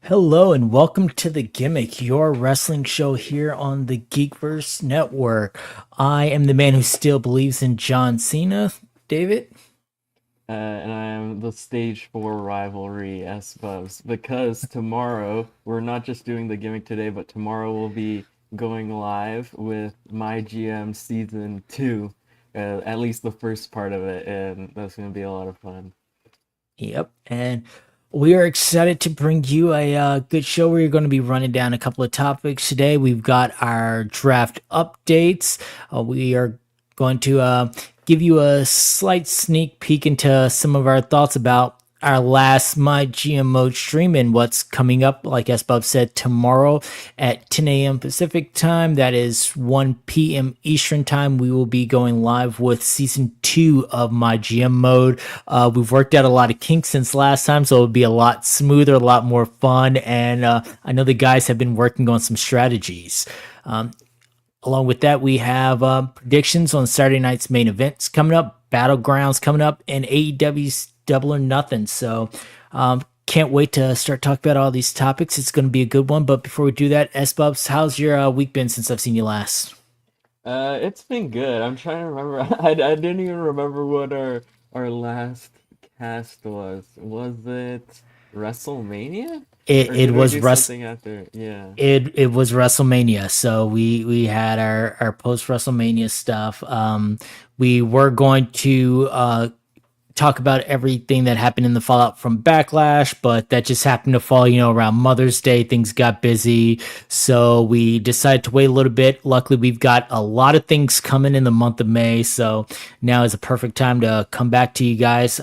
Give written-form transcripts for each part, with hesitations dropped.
Hello and welcome to the Gimmick, your wrestling show here on the GeekVerse network. I am the man who still believes in John Cena, David. And I am the stage 4 rivalry S-Bubs because tomorrow we're not just doing the gimmick today, but tomorrow we'll be going live with my GM season 2, at least the first part of it, and that's going to be a lot of fun. Yep, and we are excited to bring you a good show. We're going to be running down a couple of topics today. We've got our draft updates. We are going to give you a slight sneak peek into some of our thoughts about our last My GM Mode stream and what's coming up, like as Bob said, tomorrow at 10 a.m. Pacific time. That is 1 p.m. Eastern time. We will be going live with season 2 of My GM Mode. We've worked out a lot of kinks since last time, so it'll be a lot smoother, a lot more fun. And I know the guys have been working on some strategies. Along with that, we have predictions on Saturday night's main events coming up, Battlegrounds coming up, and AEW's Double or Nothing. So, can't wait to start talking about all these topics. It's going to be a good one. But before we do that, S-Bubs, how's your week been since I've seen you last? It's been good. I'm trying to remember. I didn't even remember what our last cast was. Was it WrestleMania? It Or it did we was do something after? Yeah. it was WrestleMania, so we had our post WrestleMania stuff. We were going to talk about everything that happened in the fallout from Backlash, but that just happened to fall, around Mother's Day. Things got busy, so we decided to wait a little bit. Luckily, we've got a lot of things coming in the month of May, so now is a perfect time to come back to you guys.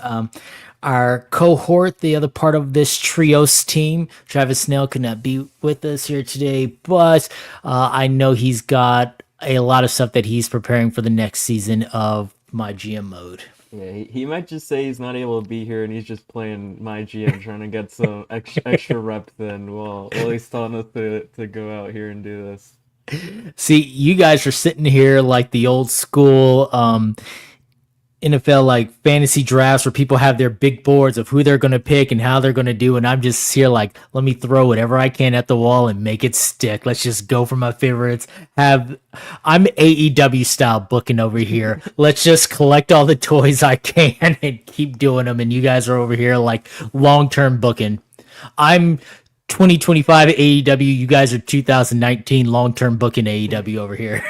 Our cohort, the other part of this trios team, Travis Snell could not be with us here today, but I know he's got a lot of stuff that he's preparing for the next season of My GM Mode. Yeah, he might just say he's not able to be here and he's just playing my GM trying to get some extra reps in while he's telling us to go out here and do this. See, you guys are sitting here like the old school NFL like fantasy drafts where people have their big boards of who they're going to pick and how they're going to do. And I'm just here like, let me throw whatever I can at the wall and make it stick. Let's just go for my favorites. I'm AEW style booking over here. Let's just collect all the toys I can and keep doing them. And you guys are over here like long term booking. I'm 2025 AEW. You guys are 2019 long term booking AEW over here.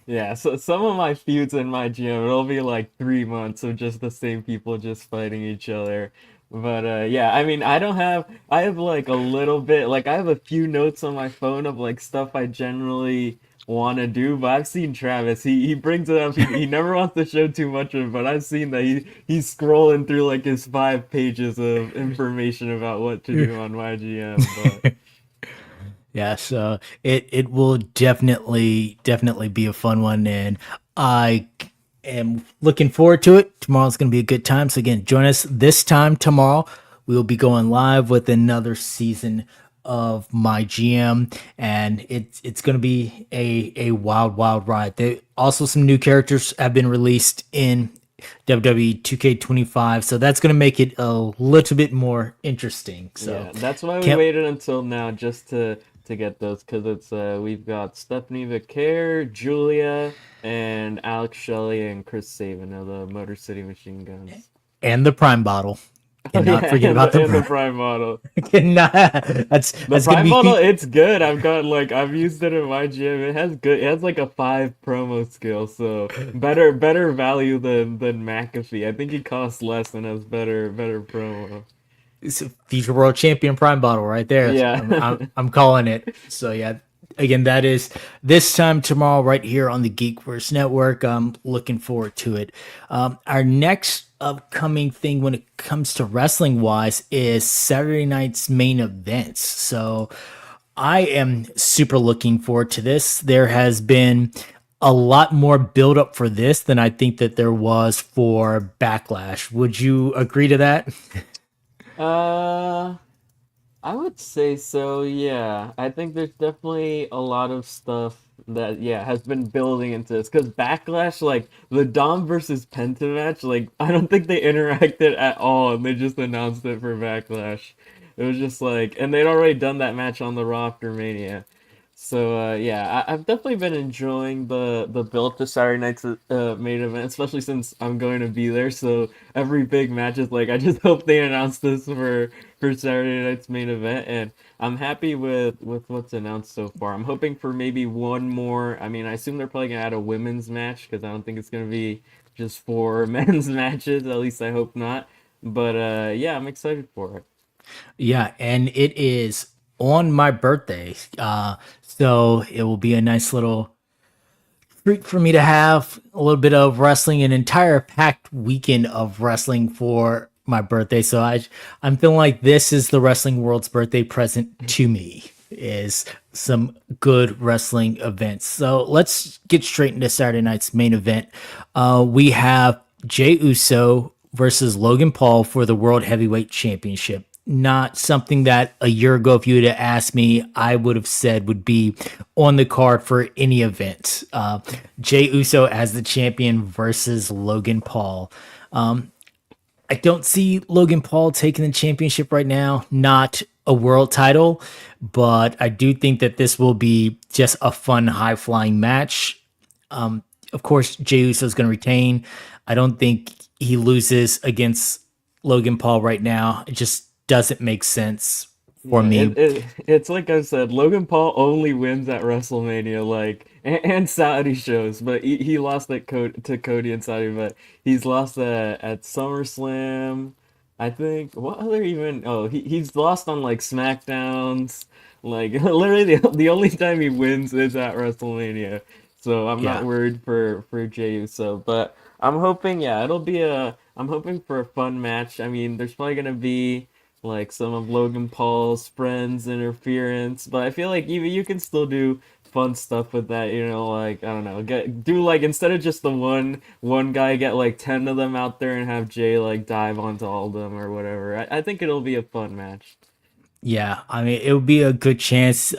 Yeah, so some of my feuds in my GM, it'll be like 3 months of just the same people just fighting each other. But yeah, I mean, I have like a little bit, like I have a few notes on my phone of like stuff I generally want to do, but I've seen Travis, he brings it up, he never wants to show too much of it, but I've seen that he's scrolling through like his 5 pages of information about what to do on my GM, but Yeah, so it will definitely be a fun one, and I am looking forward to it. Tomorrow's going to be a good time. So again, join us this time tomorrow. We will be going live with another season of my GM, and it's going to be a wild ride. There also some new characters have been released in WWE 2K25, so that's going to make it a little bit more interesting. So yeah, that's why we can't waited until now just to get those because it's we've got Stephanie Vicaire, Julia, and Alex Shelley and Chris Sabin of the Motor City Machine Guns. and the Prime bottle. Oh Cannot yeah, forget about the and the Prime. Prime model. Cannot. That's The that's gonna Prime be model, feet. it's good. I've used it in my gym. It has good. It has like a 5 promo skill, so better value than McAfee. I think he costs less and has better promo. It's a future world champion Prime bottle right there. Yeah. I'm calling it. So yeah. Again, that is this time tomorrow right here on the Geekverse Network. I'm looking forward to it. Our next upcoming thing when it comes to wrestling wise is Saturday night's main events. So I am super looking forward to this. There has been a lot more build up for this than I think that there was for Backlash. Would you agree to that? uh. I would say so, yeah. I think there's definitely a lot of stuff that, yeah, has been building into this. Because Backlash, like, the Dom versus Penta match, like, I don't think they interacted at all, and they just announced it for Backlash. It was just like, and they'd already done that match on the Raw after Mania. So yeah, I've definitely been enjoying the build to Saturday night's main event, especially since I'm going to be there. So every big match is like, I just hope they announce this for Saturday night's main event, and I'm happy with what's announced so far. I'm hoping for maybe one more. I mean, I assume they're probably gonna add a women's match because I don't think it's gonna be just four men's matches. At least I hope not. But yeah, I'm excited for it. Yeah, and it is on my birthday. So it will be a nice little treat for me to have a little bit of wrestling, an entire packed weekend of wrestling for my birthday. So I'm feeling like this is the wrestling world's birthday present to me, is some good wrestling events. So let's get straight into Saturday night's main event. We have Jey Uso versus Logan Paul for the World Heavyweight Championship. Not something that a year ago, if you would have asked me, I would have said would be on the card for any event. Jey Uso as the champion versus Logan Paul. I don't see Logan Paul taking the championship right now, not a world title, but I do think that this will be just a fun, high flying match. Of course, Jey Uso is going to retain. I don't think he loses against Logan Paul right now. It just doesn't make sense for Yeah, me. it's like I said, Logan Paul only wins at WrestleMania, like and Saudi shows, but he lost to Cody and Saudi, but he's lost at SummerSlam. I think what other even? Oh, he's lost on like SmackDowns. Like literally the only time he wins is at WrestleMania. So I'm not Yeah. worried for Jey Uso, but I'm hoping yeah, it'll be a I'm hoping for a fun match. I mean, there's probably gonna be like some of Logan Paul's friends interference, but I feel like even you can still do fun stuff with that, like I don't know, do like instead of just the one guy, get like 10 of them out there and have Jay like dive onto all of them or whatever. I think it'll be a fun match. Yeah, I mean, it would be a good chance.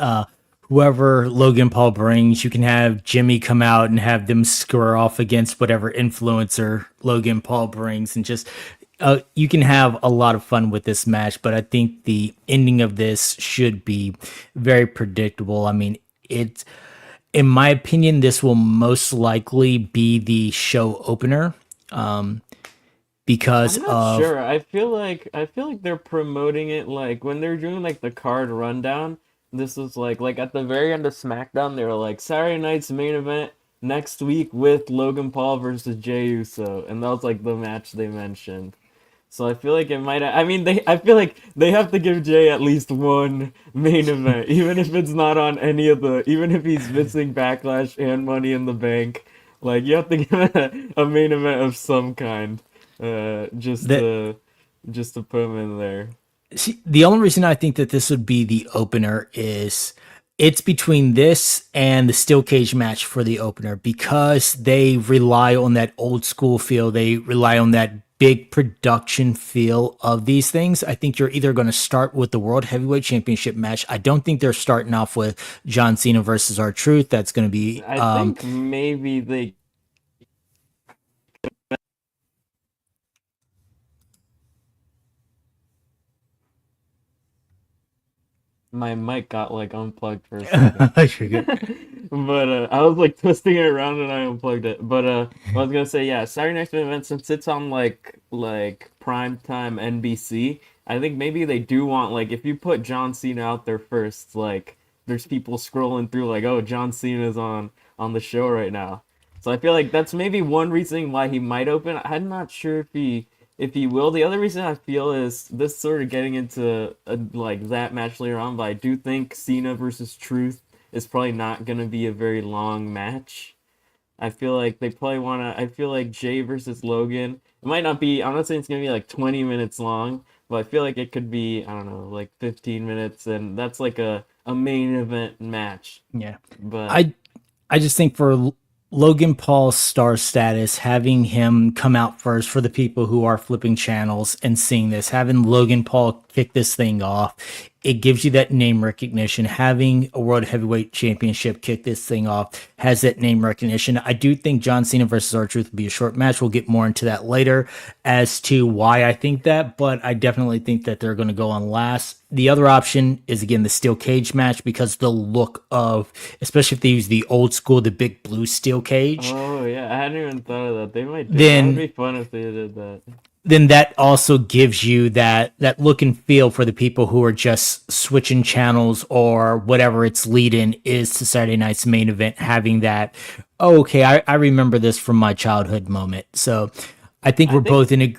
Whoever Logan Paul brings, you can have Jimmy come out and have them square off against whatever influencer Logan Paul brings, and just you can have a lot of fun with this match. But I think the ending of this should be very predictable. I mean, it's in my opinion, this will most likely be the show opener because I'm not of sure. I feel like they're promoting it like when they're doing like the card rundown. This was like at the very end of SmackDown, they were like Saturday night's main event next week with Logan Paul versus Jey Uso, and that was like the match they mentioned. So I feel like it might. I mean, I feel like they have to give Jay at least one main event, even if it's not on any of the. Even if he's missing Backlash and Money in the Bank, like you have to give him a main event of some kind, uh, just that. to just to put him in there. See, the only reason I think that this would be the opener is it's between this and the steel cage match for the opener because they rely on that old school feel. They rely on that big production feel of these things. I think you're either going to start with the World Heavyweight Championship match. I don't think they're starting off with John Cena versus R-Truth. That's going to be I think maybe they. My mic got like unplugged for a second. You're good. But I was like twisting it around and I unplugged it. But I was gonna say yeah, Saturday Night's Main Event since it's on like prime time NBC. I think maybe they do want like if you put John Cena out there first, like there's people scrolling through like oh John Cena's on the show right now. So I feel like that's maybe one reason why he might open. I'm not sure if he will. The other reason I feel is this sort of getting into like that match later on, but I do think Cena versus Truth is probably not going to be a very long match. I feel like they probably want to. I feel like Jay versus Logan. It might not be. I'm not saying it's going to be like 20 minutes long, but I feel like it could be. I don't know, like 15 minutes, and that's like a main event match. Yeah. But I I just think for Logan Paul's star status, having him come out first for the people who are flipping channels and seeing this, having Logan Paul kick this thing off, it gives you that name recognition. Having a World Heavyweight Championship kick this thing off has that name recognition. I do think John Cena versus R-Truth will be a short match. We'll get more into that later as to why I think that, but I definitely think that they're going to go on last. The other option is, again, the steel cage match, because the look of, especially if they use the old school, the big blue steel cage, Oh yeah, I hadn't even thought of that. They might do that. Would then be fun if they did that. that also gives you that look and feel for the people who are just switching channels or whatever its lead in is to Saturday night's main event, having that, oh, okay, I remember this from my childhood moment. So I think I we're think both in a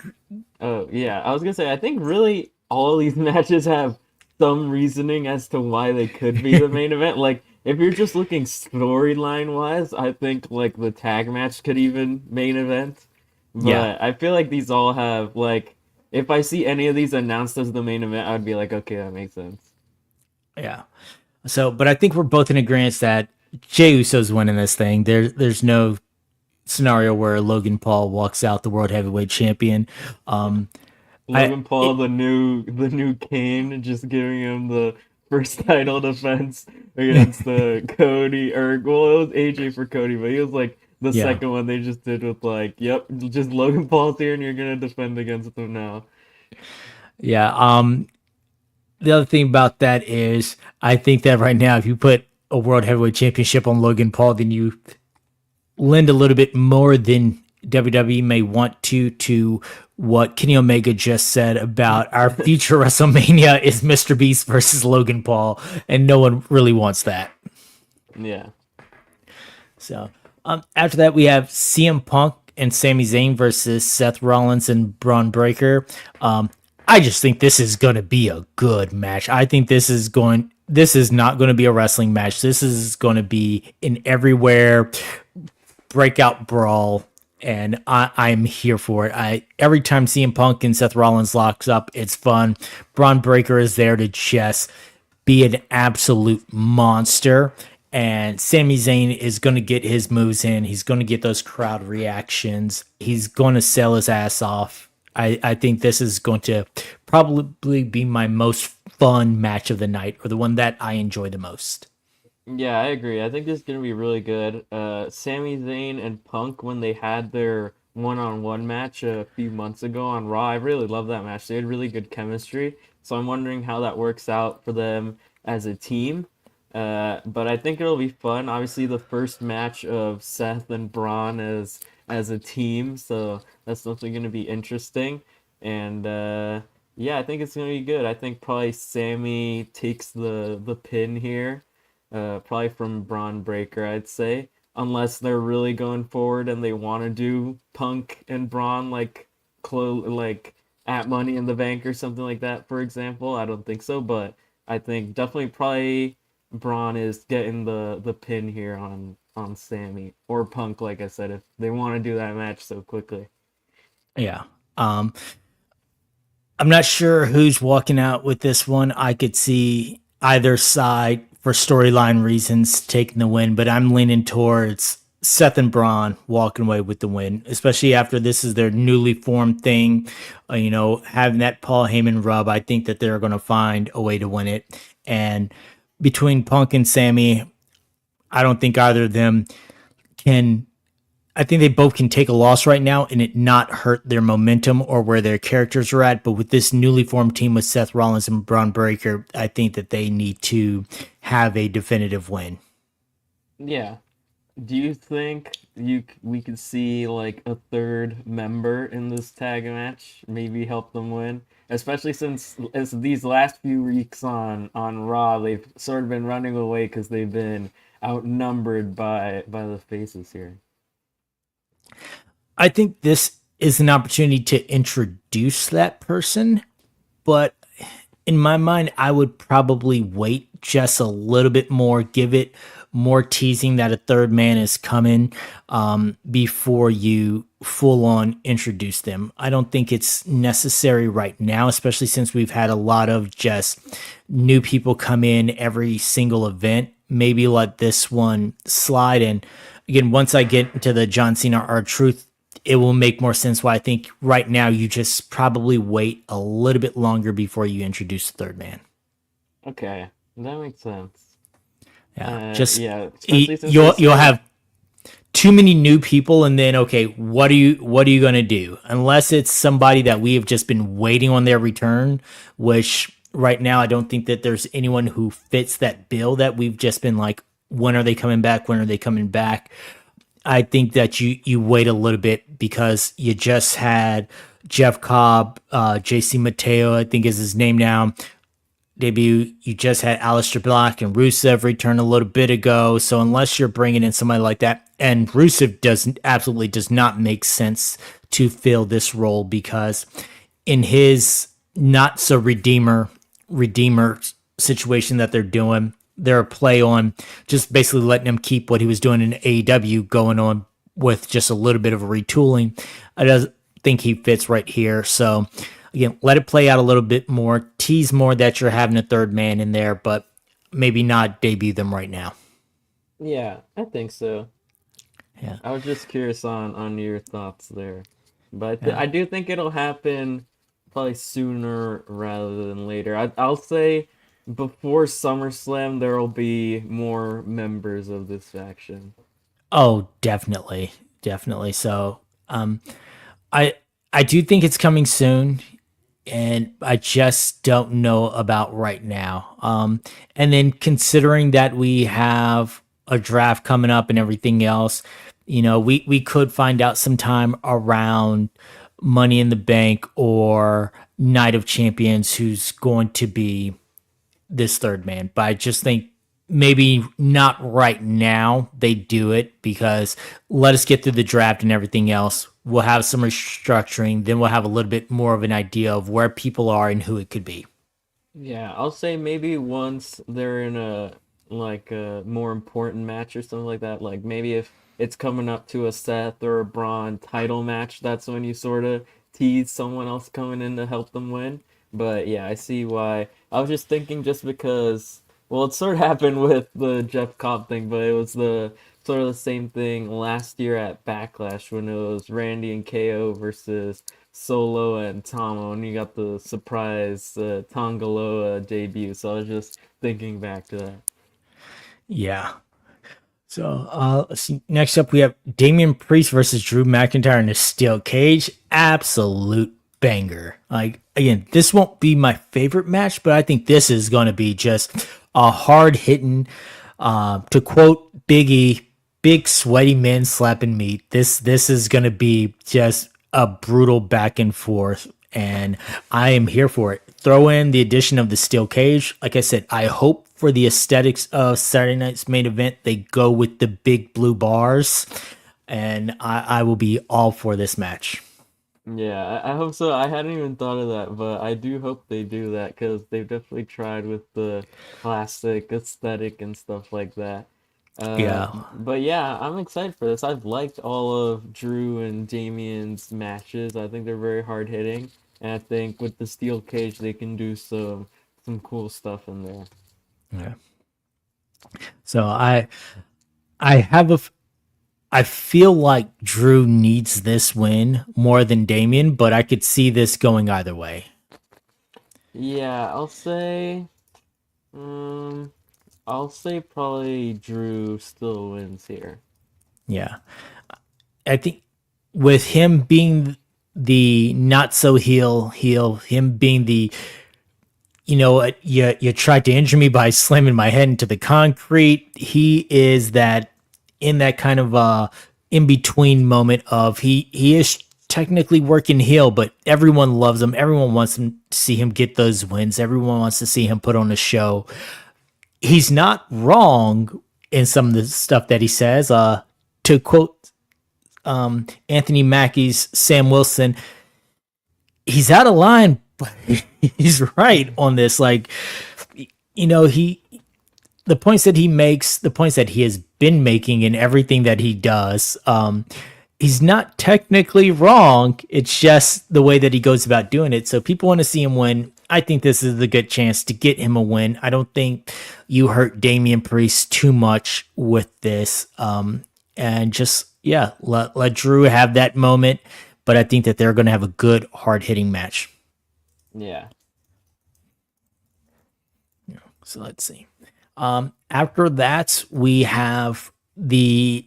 Oh, yeah. I was gonna say, I think really all these matches have some reasoning as to why they could be the main event. Like, if you're just looking storyline wise, I think like the tag match could even main event. yeah, But I feel like these all have like, if I see any of these announced as the main event, I would be like, okay, that makes sense. yeah. So, but I think we're both in agreement that Jey Uso's winning this thing. There's no scenario where Logan Paul walks out the World Heavyweight Champion. Um, I Logan Paul, the new Kane, just giving him the first title defense against the Cody, or well, it was AJ for Cody, but he was like the yeah. second one they just did with like, yep, just Logan Paul's here and you're gonna defend against him now. Yeah. The other thing about that is, I think that right now, if you put a World Heavyweight Championship on Logan Paul, then you lend a little bit more than WWE may want to what Kenny Omega just said about our future WrestleMania is Mr. Beast versus Logan Paul, and no one really wants that. Yeah. So after that, we have CM Punk and Sami Zayn versus Seth Rollins and Braun Breaker. I just think this is going to be a good match. I think this is going. This is not going to be a wrestling match. This is going to be an everywhere breakout brawl, and I'm here for it. Every time CM Punk and Seth Rollins locks up, it's fun. Braun Breaker is there to just be an absolute monster, and Sami Zayn is going to get his moves in. He's going to get those crowd reactions. He's going to sell his ass off. I think this is going to probably be my most fun match of the night, or the one that I enjoy the most. Yeah, I agree. I think this is gonna be really good. Sami Zayn and Punk, when they had their one-on-one match a few months ago on Raw, I really love that match. They had really good chemistry. So I'm wondering how that works out for them as a team. But I think it'll be fun. Obviously, the first match of Seth and Braun as a team, so that's definitely gonna be interesting. And yeah, I think it's gonna be good. I think probably Sammy takes the pin here, probably from Braun Breaker, I'd say, unless they're really going forward and they want to do Punk and Braun like at Money in the Bank or something like that, for example. I don't think so, but I think definitely probably Braun is getting the pin here on Sammy or Punk, like I said, if they want to do that match so quickly. Yeah. Um, I'm not sure who's walking out with this one. I could see either side for storyline reasons taking the win, but I'm leaning towards Seth and Braun walking away with the win, especially after this is their newly formed thing. Having that Paul Heyman rub, I think that they're going to find a way to win it. And between Punk and Sammy, I don't think either of them can. I think they both can take a loss right now and it not hurt their momentum or where their characters are at. But with this newly formed team with Seth Rollins and Braun Breaker, I think that they need to have a definitive win. Yeah. Do you think we could see like a third member in this tag match, maybe help them win? Especially since as these last few weeks on Raw, they've sort of been running away because they've been outnumbered by the faces here. I think this is an opportunity to introduce that person, but in my mind, I would probably wait just a little bit more, give it more teasing that a third man is coming before you full on introduce them. I don't think it's necessary right now, especially since we've had a lot of just new people come in every single event. Maybe let this one slide. And again, once I get into the John Cena R-Truth, it will make more sense why I think right now you just probably wait a little bit longer before you introduce the third man. Okay, that makes sense. Yeah, just Yeah, especially since they you'll said, have too many new people, and then okay, what are you gonna do? Unless it's somebody that we have just been waiting on their return, which right now I don't think that there's anyone who fits that bill that we've just been like, when are they coming back? When are they coming back? I think that you wait a little bit because you just had Jeff Cobb, JC Mateo, I think is his name now, debut. You just had Aleister Black and Rusev return a little bit ago. So unless you're bringing in somebody like that, and Rusev absolutely does not make sense to fill this role because in his not so redeemer situation that they're doing, they're a play on just basically letting him keep what he was doing in AEW going on with just a little bit of a retooling. I don't think he fits right here. So again, let it play out a little bit more, tease more that you're having a third man in there, but maybe not debut them right now. yeah, I think so. Yeah. I was just curious on your thoughts there, but Yeah. I do think it'll happen probably sooner rather than later. I'll say before SummerSlam there will be more members of this faction. Oh, definitely. Definitely. So, I I do think it's coming soon, and I just don't know about right now. And then considering that we have a draft coming up and everything else, we could find out sometime around Money in the Bank or Night of Champions who's going to be this third man. But I just think maybe not right now they do it because let us get through the draft and everything else. We'll have some restructuring, then we'll have a little bit more of an idea of where people are and who it could be. Yeah, I'll say maybe once they're in a like a more important match or something like that. Like maybe if it's coming up to a Seth or a Braun title match, that's when you sort of tease someone else coming in to help them win. But yeah, I see why. I was just thinking just because, well, it sort of happened with the Jeff Cobb thing, but it was the sort of the same thing last year at Backlash when it was Randy and KO versus Solo and Tomo, and you got the surprise Tongaloa debut. So I was just thinking back to that. Yeah. So let's see. Next up, we have Damian Priest versus Drew McIntyre in a steel cage. Absolute banger. Like again, this won't be my favorite match, but I think this is going to be just a hard hitting. To quote Biggie, big sweaty men slapping meat. This is going to be just a brutal back and forth, and I am here for it. Throw in the addition of the steel cage. Like I said, I hope for the aesthetics of Saturday night's main event, they go with the big blue bars, and I will be all for this match. Yeah, I hope so. I hadn't even thought of that, but I do hope they do that because they've definitely tried with the classic aesthetic and stuff like that. Yeah. But yeah, I'm excited for this. I've liked all of Drew and Damien's matches. I think they're very hard hitting, and I think with the steel cage they can do some cool stuff in there. Yeah. So I have I feel like Drew needs this win more than Damien, but I could see this going either way. Yeah, um, I'll say probably Drew still wins here. Yeah. I think with him being the not so heel, him being the you tried to injure me by slamming my head into the concrete. He is that in that kind of in between moment of he is technically working heel, but everyone loves him. Everyone wants him to see him get those wins. Everyone wants to see him put on a show. He's not wrong in some of the stuff that he says. To quote Anthony Mackie's Sam Wilson, he's out of line, but he's right on this. Like, he the points that he makes, the points that he has been making in everything that he does, he's not technically wrong. It's just the way that he goes about doing it. So people want to see him win. I think this is a good chance to get him a win. I don't think you hurt Damian Priest too much with this. And just, yeah, let Drew have that moment. But I think that they're going to have a good, hard hitting match. Yeah. So let's see. After that, we have the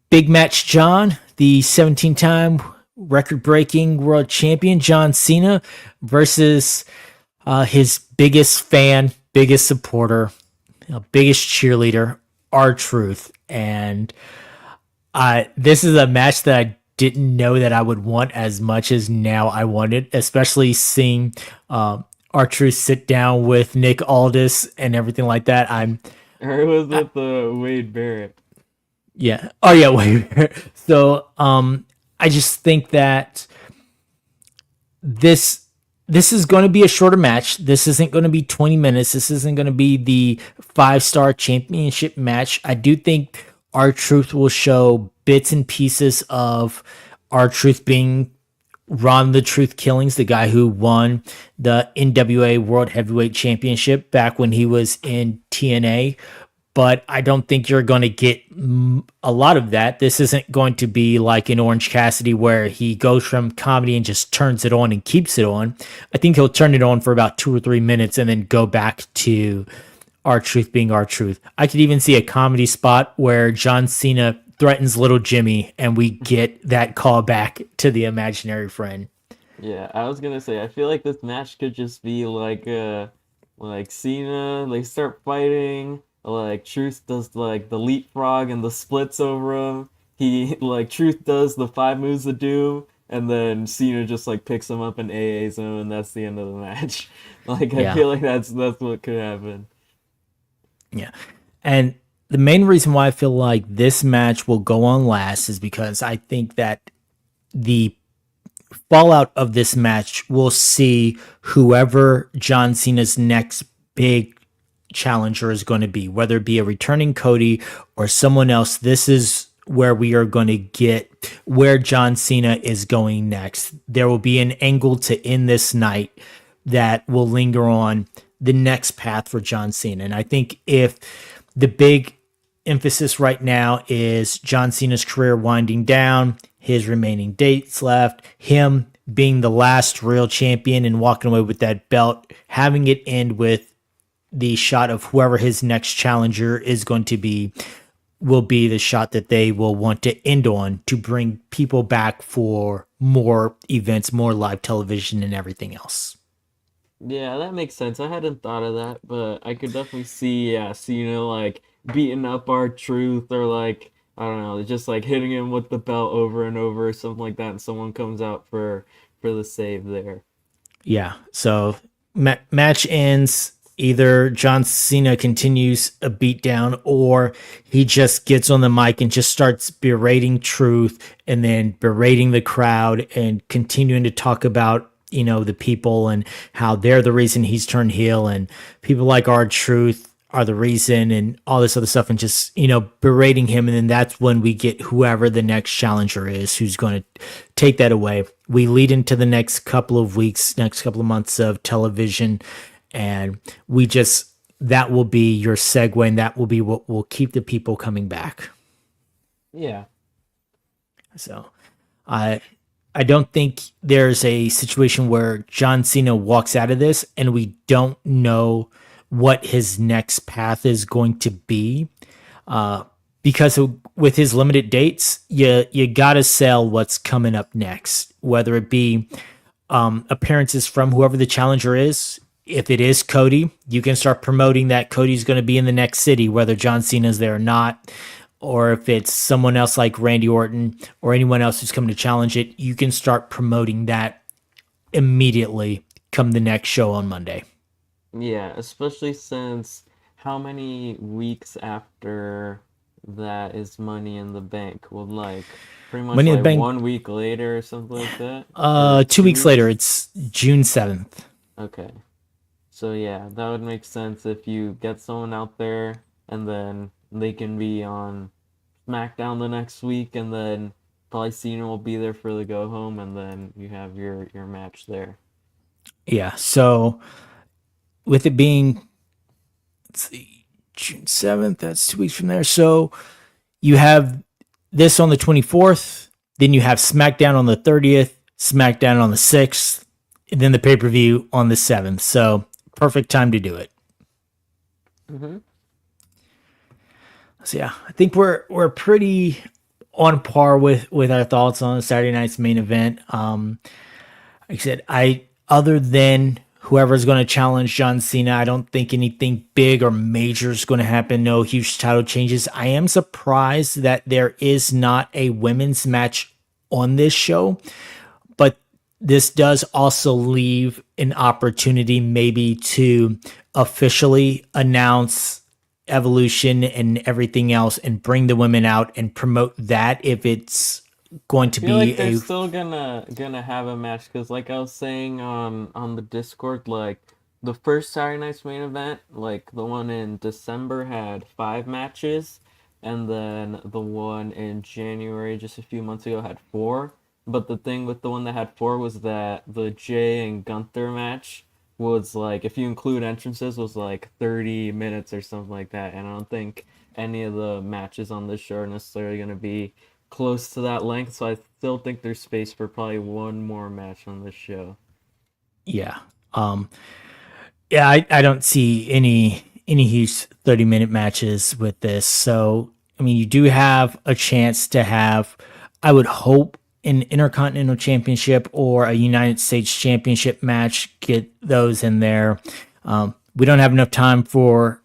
big match John, the 17-time record-breaking world champion John Cena versus his biggest fan, biggest supporter, biggest cheerleader, R-Truth. And this is a match that I didn't know that I would want as much as now I want it, especially seeing R-Truth sit down with Nick Aldis and everything like that. Or was it the Wade Barrett? Yeah. Oh yeah, wait. So I just think that this is going to be a shorter match. This isn't going to be 20 minutes. This isn't going to be the 5-star championship match. I do think R-Truth will show bits and pieces of R-Truth being Ron the Truth Killings, the guy who won the NWA World Heavyweight Championship back when he was in TNA. But I don't think you're going to get a lot of that. This isn't going to be like in Orange Cassidy where he goes from comedy and just turns it on and keeps it on. I think he'll turn it on for about 2 or 3 minutes and then go back to R-Truth being R-Truth. I could even see a comedy spot where John Cena threatens little Jimmy and we get that call back to the imaginary friend. Yeah, I was gonna say, I feel like this match could just be like Cena, they start fighting, like Truth does like the leapfrog and the splits over him. He like Truth does the 5 moves of doom, and then Cena just like picks him up and AAs him, and that's the end of the match. Like I Yeah. feel like that's what could happen. Yeah. And the main reason why I feel like this match will go on last is because I think that the fallout of this match will see whoever John Cena's next big challenger is going to be, whether it be a returning Cody or someone else. This is where we are going to get where John Cena is going next. There will be an angle to end this night that will linger on the next path for John Cena. And I think if the big emphasis right now is John Cena's career winding down, his remaining dates left, him being the last real champion and walking away with that belt, having it end with the shot of whoever his next challenger is going to be will be the shot that they will want to end on to bring people back for more events, more live television and everything else. Yeah, that makes sense. I hadn't thought of that, but I could definitely see, yeah, Cena like beating up our Truth or like I don't know, just like hitting him with the belt over and over or something like that, and someone comes out for the save there. Yeah. So match ends. Either John Cena continues a beatdown or he just gets on the mic and just starts berating Truth and then berating the crowd and continuing to talk about, the people and how they're the reason he's turned heel and people like our Truth are the reason and all this other stuff and just, berating him. And then that's when we get whoever the next challenger is who's going to take that away. We lead into the next couple of weeks, next couple of months of television. And that will be your segue and that will be what will keep the people coming back. Yeah. So I don't think there's a situation where John Cena walks out of this and we don't know what his next path is going to be. Because with his limited dates, you got to sell what's coming up next, whether it be appearances from whoever the challenger is. If it is Cody, you can start promoting that Cody's going to be in the next city, whether John Cena's there or not. Or if it's someone else like Randy Orton or anyone else who's coming to challenge it, you can start promoting that immediately come the next show on Monday. Yeah, especially since how many weeks after that is Money in the Bank? Well, like pretty much Money in the like Bank, 1 week later or something like that, or 2 weeks later, 2 weeks. it's June 7th. Okay, so yeah, that would make sense if you get someone out there and then they can be on SmackDown the next week, and then probably Cena will be there for the go home, and then you have your match there. Yeah, so with it being, let's see, June 7th, that's 2 weeks from there. So you have this on the 24th, then you have SmackDown on the 30th, SmackDown on the 6th, and then the pay-per-view on the 7th. So perfect time to do it. Hmm. So yeah, I think we're pretty on par with our thoughts on Saturday night's main event. Like I said, I other than whoever's going to challenge John Cena, I don't think anything big or major is going to happen. No huge title changes. I am surprised that there is not a women's match on this show, but this does also leave an opportunity maybe to officially announce Evolution and everything else and bring the women out and promote that if it's I going to feel be like they're a. still gonna have a match because, like I was saying on the Discord, like the first Saturday night's main event, like the one in December had 5 matches, and then the one in January just a few months ago had 4. But the thing with the one that had 4 was that the Jay and Gunther match was like, if you include entrances, was like 30 minutes or something like that, and I don't think any of the matches on this show are necessarily gonna be close to that length, so I still think there's space for probably one more match on this show. Yeah. Um, yeah, I don't see any huge 30-minute matches with this. So I mean you do have a chance to have, I would hope, an Intercontinental Championship or a United States Championship match. Get those in there. We don't have enough time for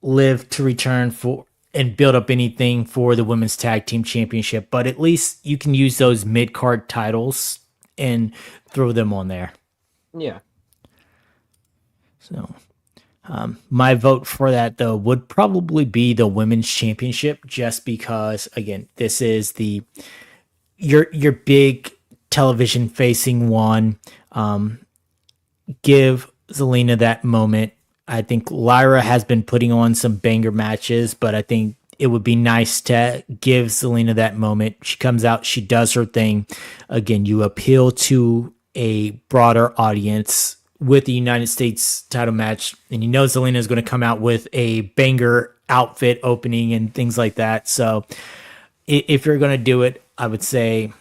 Liv to return for and build up anything for the women's tag team championship, but at least you can use those mid card titles and throw them on there. Yeah. So my vote for that though would probably be the women's championship, just because again, this is the your big television facing one. Give Zelina that moment. I think Lyra has been putting on some banger matches, but I think it would be nice to give Zelina that moment. She comes out, she does her thing. Again, you appeal to a broader audience with the United States title match, and you know Zelina is going to come out with a banger outfit opening and things like that. So if you're going to do it, I would say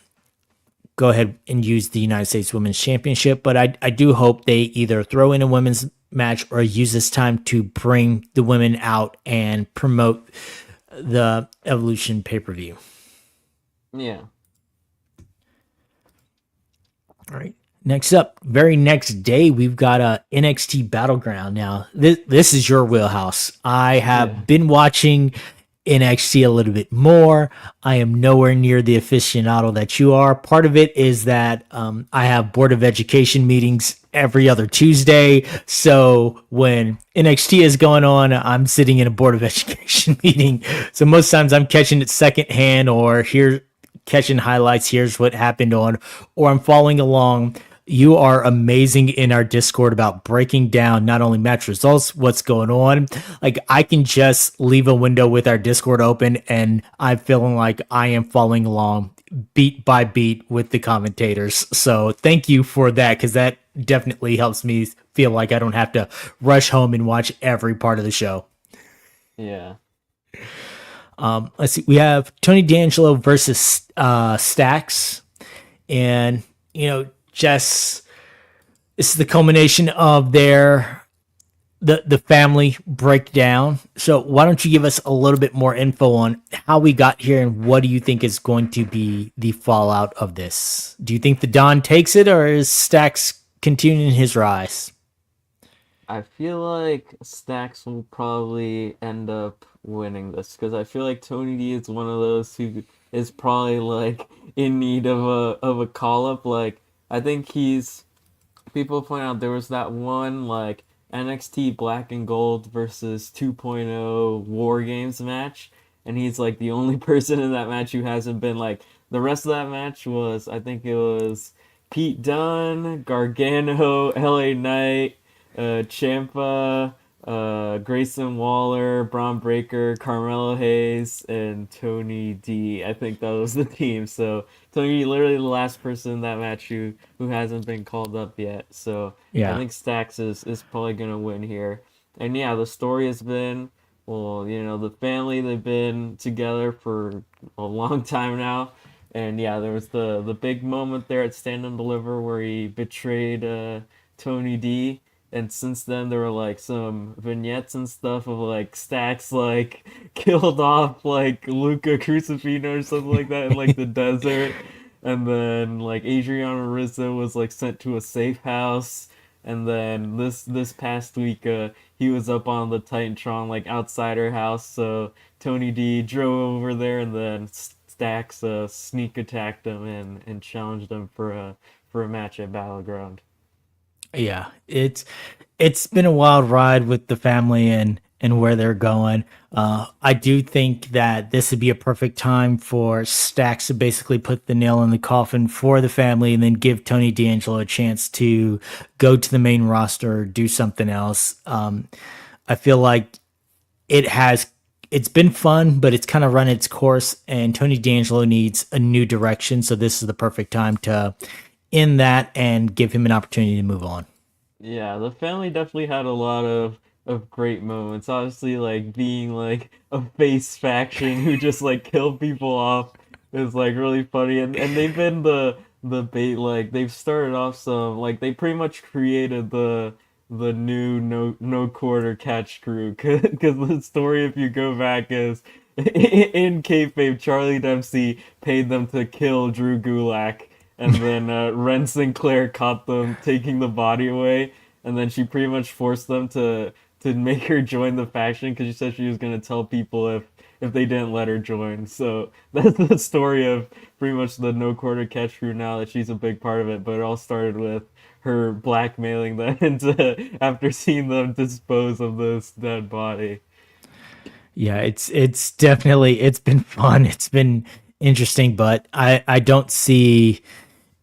go ahead and use the United States Women's Championship. But I do hope they either throw in a women's match or use this time to bring the women out and promote the Evolution pay per view. Yeah. All right. Next up, very next day, we've got a NXT Battleground. Now, this is your wheelhouse. I Yeah. have been watching NXT a little bit more. I am nowhere near the aficionado that you are. Part of it is that I have Board of Education meetings every other Tuesday. So when NXT is going on, I'm sitting in a Board of Education meeting. So most times I'm catching it secondhand or here catching highlights. Here's what happened on, or I'm following along. You are amazing in our Discord about breaking down not only match results, what's going on. Like I can just leave a window with our Discord open and I'm feeling like I am following along beat by beat with the commentators. So thank you for that, because that definitely helps me feel like I don't have to rush home and watch every part of the show. Yeah. Let's see. We have Tony D'Angelo versus Stax, and just this is the culmination of the family breakdown. So why don't you give us a little bit more info on how we got here and what do you think is going to be the fallout of this? Do you think the Don takes it, or is Stax continuing his rise? I feel like Stacks will probably end up winning this because I feel like Tony D is one of those who is probably like in need of a call up. Like I think he's people point out there was that one like NXT Black and Gold versus 2.0 War Games match, and he's like the only person in that match who hasn't been like the rest of that match was I think it was Pete Dunne, Gargano, LA Knight, Champa, Grayson Waller, Braun Breaker, Carmelo Hayes, and Tony D. I think that was the team. So Tony D, literally the last person in that match who hasn't been called up yet. So I Yeah. think Stacks is probably gonna win here. And yeah, the story has been well, the family they've been together for a long time now. And yeah, there was the big moment there at Stand and Deliver where he betrayed Tony D, And since then, there were like some vignettes and stuff of like Stacks like killed off like Luca Crucifino or something like that in like the desert, and then like Adriano Rizzo was like sent to a safe house, and then this past week, he was up on the Titantron like outside her house, so Tony D drove over there, and then Stacks sneak attacked him and challenged him for a match at Battleground. Yeah, it's been a wild ride with the family and where they're going. I do think that this would be a perfect time for Stacks to basically put the nail in the coffin for the family, and then give Tony D'Angelo a chance to go to the main roster or do something else. I feel like it has it's been fun, but it's kind of run its course, and Tony D'Angelo needs a new direction. So this is the perfect time to end that and give him an opportunity to move on. Yeah, the family definitely had a lot of great moments. Obviously, like being like a face faction who just like kill people off is like really funny, and they've been the bait like they've started off some like they pretty much created the new no quarter catch crew because the story if you go back is in kayfabe Charlie Dempsey paid them to kill Drew Gulak, and then Ren Sinclair caught them taking the body away, and then she pretty much forced them to make her join the faction because she said she was gonna tell people if they didn't let her join. So that's the story of pretty much the no quarter catch crew now that she's a big part of it. But it all started with her blackmailing them into after seeing them dispose of this dead body. Yeah, it's definitely it's been fun. It's been interesting, but I don't see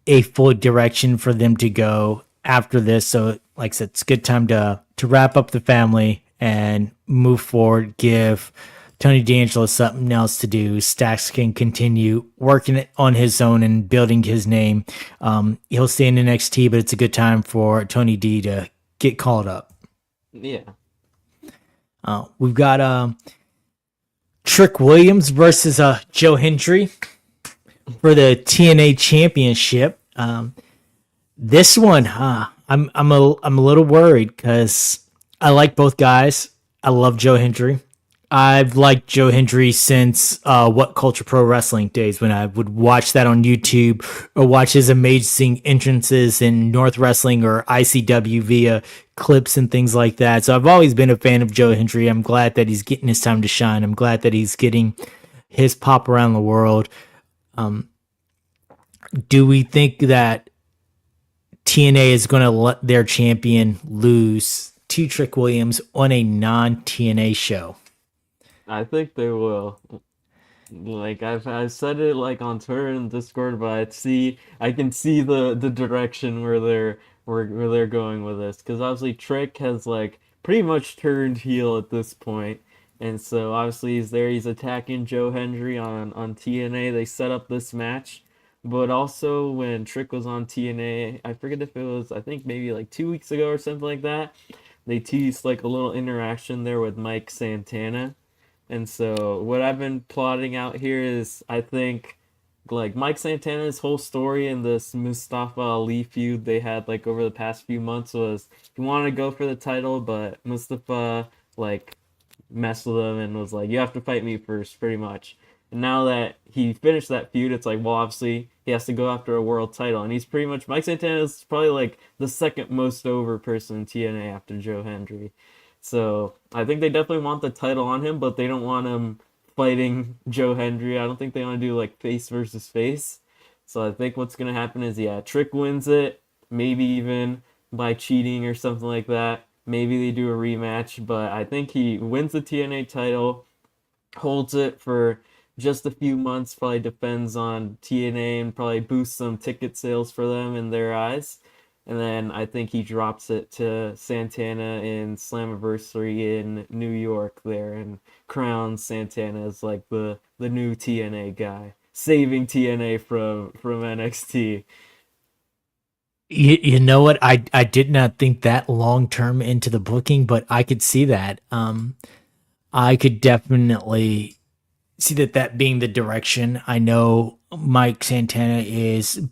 a full direction for them to go after this. So, like I said, it's a good time to wrap up the family and move forward. Give Tony D'Angelo something else to do. Stacks can continue working it on his own and building his name. He'll stay in NXT, but it's a good time for Tony D to get called up. Yeah. We've got Trick Williams versus Joe Hendry for the TNA Championship. This one, I'm a little worried because I like both guys. I love Joe Hendry. I've liked Joe Hendry since What Culture Pro Wrestling days when I would watch that on YouTube or watch his amazing entrances in North Wrestling or ICW via clips and things like that. So I've always been a fan of Joe Hendry. I'm glad that he's getting his time to shine. I'm glad that he's getting his pop around the world. Do we think that TNA is going to let their champion lose to Trick Williams on a non TNA show? I think they will. Like I've said it like on Twitter and Discord, but I can see the direction where they're going with this because obviously Trick has like pretty much turned heel at this point, and so obviously he's there. He's attacking Joe Hendry on TNA. They set up this match, but also when Trick was on TNA, I forget if it was I think maybe like 2 weeks ago or something like that. They teased like a little interaction there with Mike Santana, and so what I've been plotting out here is I think like Mike Santana's whole story in this Mustafa Ali feud they had like over the past few months was he wanted to go for the title, but Mustafa like messed with him and was like, "You have to fight me first, pretty much." And now that he finished that feud, it's like, well, obviously he has to go after a world title, and he's pretty much Mike Santana is probably like the second most over person in TNA after Joe Hendry. So I think they definitely want the title on him, but they don't want him fighting Joe Hendry. I don't think they want to do like face versus face. So I think what's gonna happen is yeah, Trick wins it, maybe even by cheating or something like that. Maybe they do a rematch, but I think he wins the TNA title, holds it for just a few months, probably depends on TNA and probably boosts some ticket sales for them in their eyes. And then I think he drops it to Santana in Slammiversary in New York there and crowns Santana as like the new TNA guy, saving TNA from NXT. You know what? I did not think that long term into the booking, but I could see that. I could definitely see that being the direction. I know Mike Santana is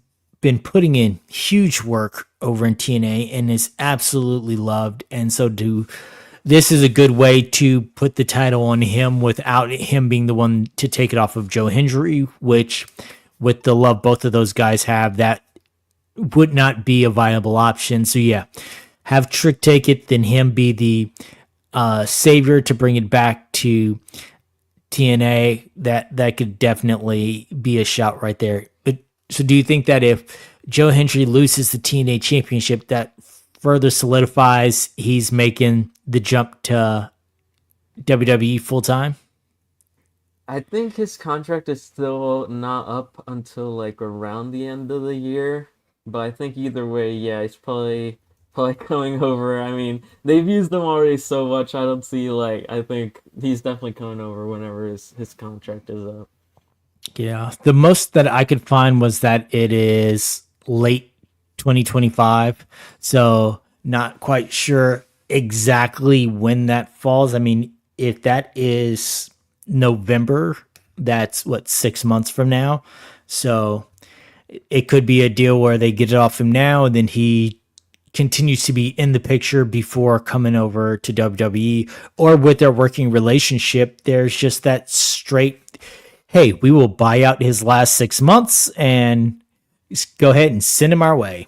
been putting in huge work over in TNA and is absolutely loved. And so this is a good way to put the title on him without him being the one to take it off of Joe Hendry, which with the love both of those guys have, that would not be a viable option. So yeah, have Trick take it, then him be the savior to bring it back to TNA. That could definitely be a shout right there. But so do you think that if Joe Hendry loses the TNA championship, that further solidifies he's making the jump to WWE full time? I think his contract is still not up until like around the end of the year, but I think either way, yeah, he's probably coming over. I mean, they've used him already so much. I don't see like I think he's definitely coming over whenever his contract is up. Yeah, the most that I could find was that it is late 2025. So, not quite sure exactly when that falls. I mean, if that is November, that's what, 6 months from now. So, it could be a deal where they get it off him now and then he continues to be in the picture before coming over to WWE, or with their working relationship, there's just that straight, hey, we will buy out his last 6 months and just go ahead and send him our way.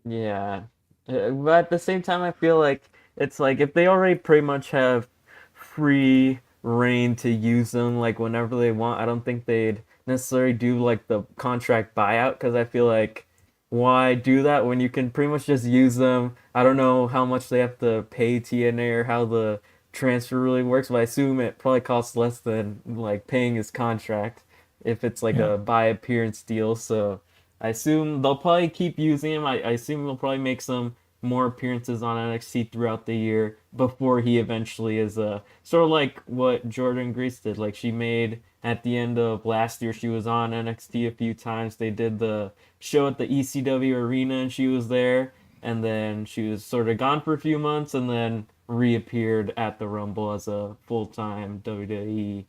Yeah. But at the same time, I feel like it's like if they already pretty much have free reign to use them like whenever they want, I don't think they'd necessarily do like the contract buyout because I feel like why do that when you can pretty much just use them? I don't know how much they have to pay TNA or how the transfer really works, but I assume it probably costs less than like paying his contract if it's like Yeah. a by appearance deal. So I assume they'll probably keep using him. I assume they'll probably make some more appearances on NXT throughout the year before he eventually is sort of like what Jordan Grace did. Like she made at the end of last year, she was on NXT a few times. They did the show at the ECW arena and she was there, and then she was sort of gone for a few months and then reappeared at the Rumble as a full-time WWE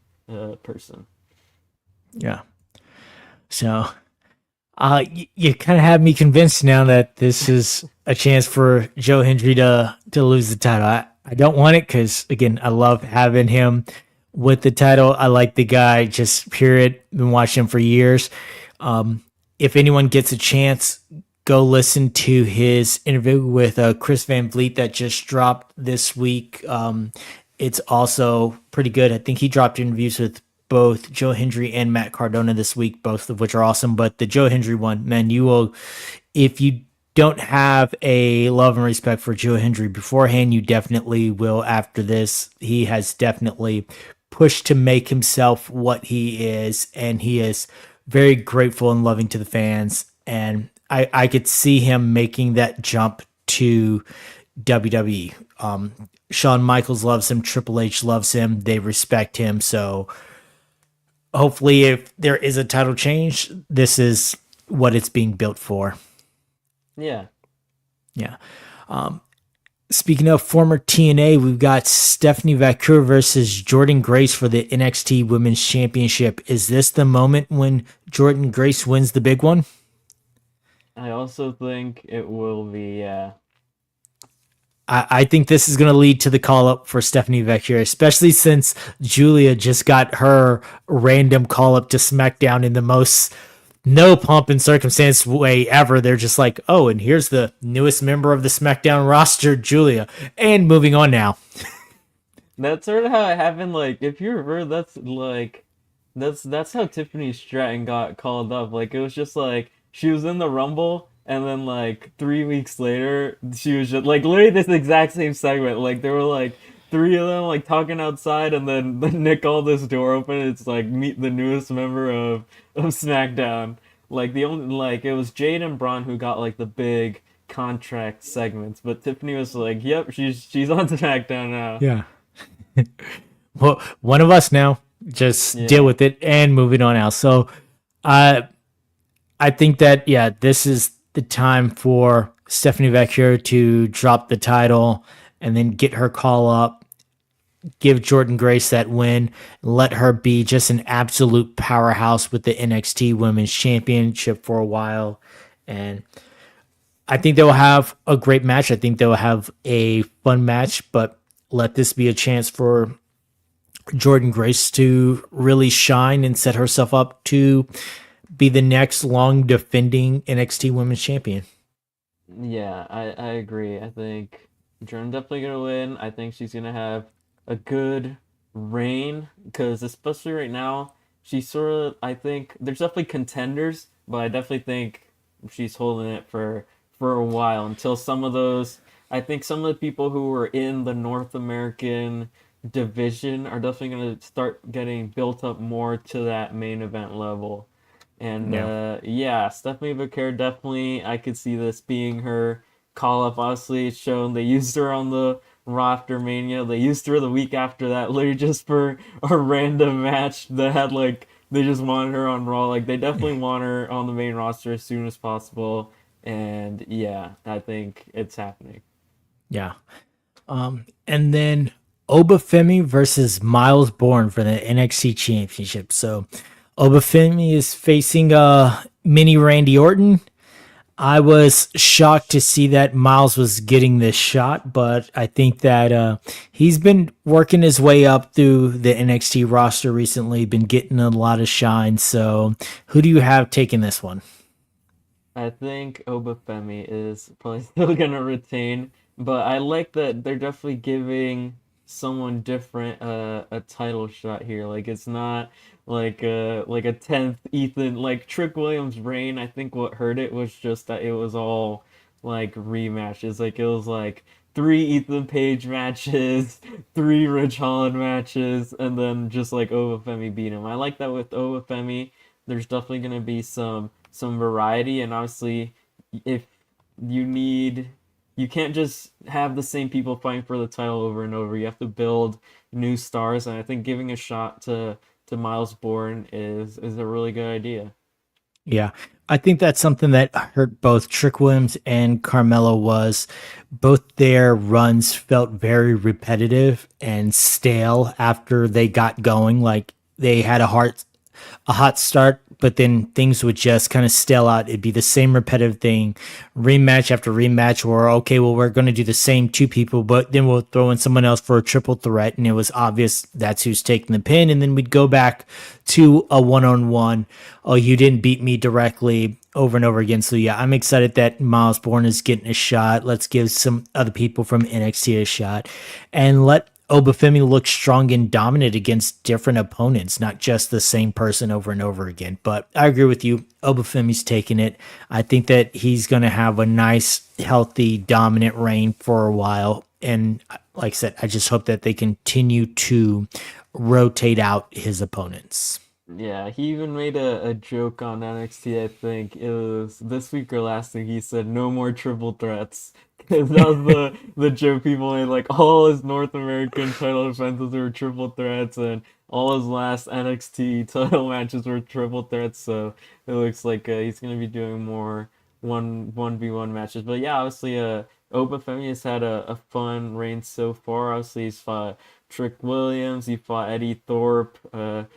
person. Yeah. So you kind of have me convinced now that this is a chance for Joe Hendry to lose the title. I don't want it because again, I love having him with the title. I like the guy, just period. Been watching him for years. If anyone gets a chance, go listen to his interview with Chris Van Vliet that just dropped this week. It's also pretty good. I think he dropped interviews with both Joe Hendry and Matt Cardona this week, both of which are awesome. But the Joe Hendry one, man, you will, if you don't have a love and respect for Joe Hendry beforehand, you definitely will after this. He has definitely pushed to make himself what he is, and he is very grateful and loving to the fans. And I could see him making that jump to WWE. Shawn Michaels loves him. Triple H loves him. They respect him. So hopefully, if there is a title change, this is what it's being built for. Yeah. Yeah. Speaking of former TNA, we've got Stephanie Vaquer versus Jordan Grace for the NXT Women's Championship. Is this the moment when Jordan Grace wins the big one? I also think it will be, yeah. I think this is going to lead to the call up for Stephanie Vaquer, especially since Julia just got her random call up to SmackDown in the most no pomp and circumstance way ever. They're just like, oh, and here's the newest member of the SmackDown roster, Julia. And moving on now. That's sort of how it happened. Like, if you remember, that's like, that's how Tiffany Stratton got called up. Like, it was just like she was in the Rumble, and then like 3 weeks later, she was just like literally this exact same segment. Like, there were like three of them like talking outside, and then Nick called this door open. It's like meet the newest member of SmackDown. Like the only like it was Jade and Braun who got like the big contract segments, but Tiffany was like, "Yep, she's on SmackDown now." Yeah. Well, one of us now. Just deal Yeah. with it and moving on now. So, I think that yeah, this is the time for Stephanie Vaquer to drop the title and then get her call up, give Jordan Grace that win, let her be just an absolute powerhouse with the NXT Women's Championship for a while, And I think they'll have a great match. I think they'll have a fun match, but let this be a chance for Jordan Grace to really shine and set herself up to be the next long defending NXT Women's Champion. Yeah, I agree. I think Jordan's definitely gonna win. I think she's gonna have a good reign because especially right now, she's sort of. I think there's definitely contenders, but I definitely think she's holding it for a while until some of those. I think some of the people who were in the North American division are definitely gonna start getting built up more to that main event level. And Yeah. yeah, Stephanie Becerra definitely, I could see this being her call up. Obviously, it's shown they used her on the Raw after Mania. They used her the week after that, literally just for a random match that had like they just wanted her on Raw. Like they definitely want her on the main roster as soon as possible. And yeah, I think it's happening. Yeah. And then Obafemi versus Miles Bourne for the NXT Championship. So Obafemi is facing mini Randy Orton. I was shocked to see that Miles was getting this shot, but I think that he's been working his way up through the NXT roster recently, been getting a lot of shine. So, who do you have taking this one? I think Obafemi is probably still gonna retain, but I like that they're definitely giving someone different a title shot here. Like it's not like a tenth Ethan like Trick Williams' reign. I think what hurt it was just that it was all like rematches. Like it was like three Ethan Page matches, three Ridge Holland matches, and then just like Obafemi beat him. I like that with Obafemi. There's definitely gonna be some variety, and obviously if you need you can't just have the same people fighting for the title over and over. You have to build new stars, and I think giving a shot to Miles Bourne is a really good idea. Yeah, I think that's something that hurt both Trick Williams and Carmelo was both their runs felt very repetitive and stale after they got going. Like they had a hot start, but then things would just kind of stale out. It'd be the same repetitive thing, rematch after rematch, or okay, well, we're going to do the same two people, but then we'll throw in someone else for a triple threat. And it was obvious that's who's taking the pin. And then we'd go back to a one on one. Oh, you didn't beat me directly over and over again. So yeah, I'm excited that Miles Bourne is getting a shot. Let's give some other people from NXT a shot and let Obafemi looks strong and dominant against different opponents, not just the same person over and over again. But I agree with you. Obafemi's taking it. I think that he's going to have a nice, healthy, dominant reign for a while. And like I said, I just hope that they continue to rotate out his opponents. Yeah, he even made a joke on NXT, I think it was this week or last week. He said no more triple threats. 'Cause that was the joke people made. Like all his North American title defenses were triple threats, and all his last NXT title matches were triple threats. So it looks like he's gonna be doing more one v one matches. But yeah, obviously, Obafemi has had a fun reign so far. Obviously, he's fought Trick Williams, he fought Eddie Thorpe,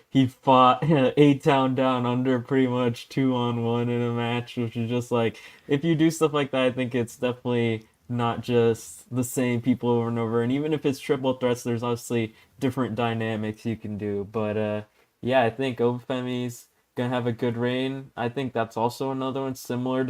he fought A Town Down Under pretty much 2-on-1 in a match, which is just like if you do stuff like that, I think it's definitely not just the same people over and over. And even if it's triple threats, there's obviously different dynamics you can do. But yeah, I think Obafemi's gonna have a good reign. I think that's also another one similar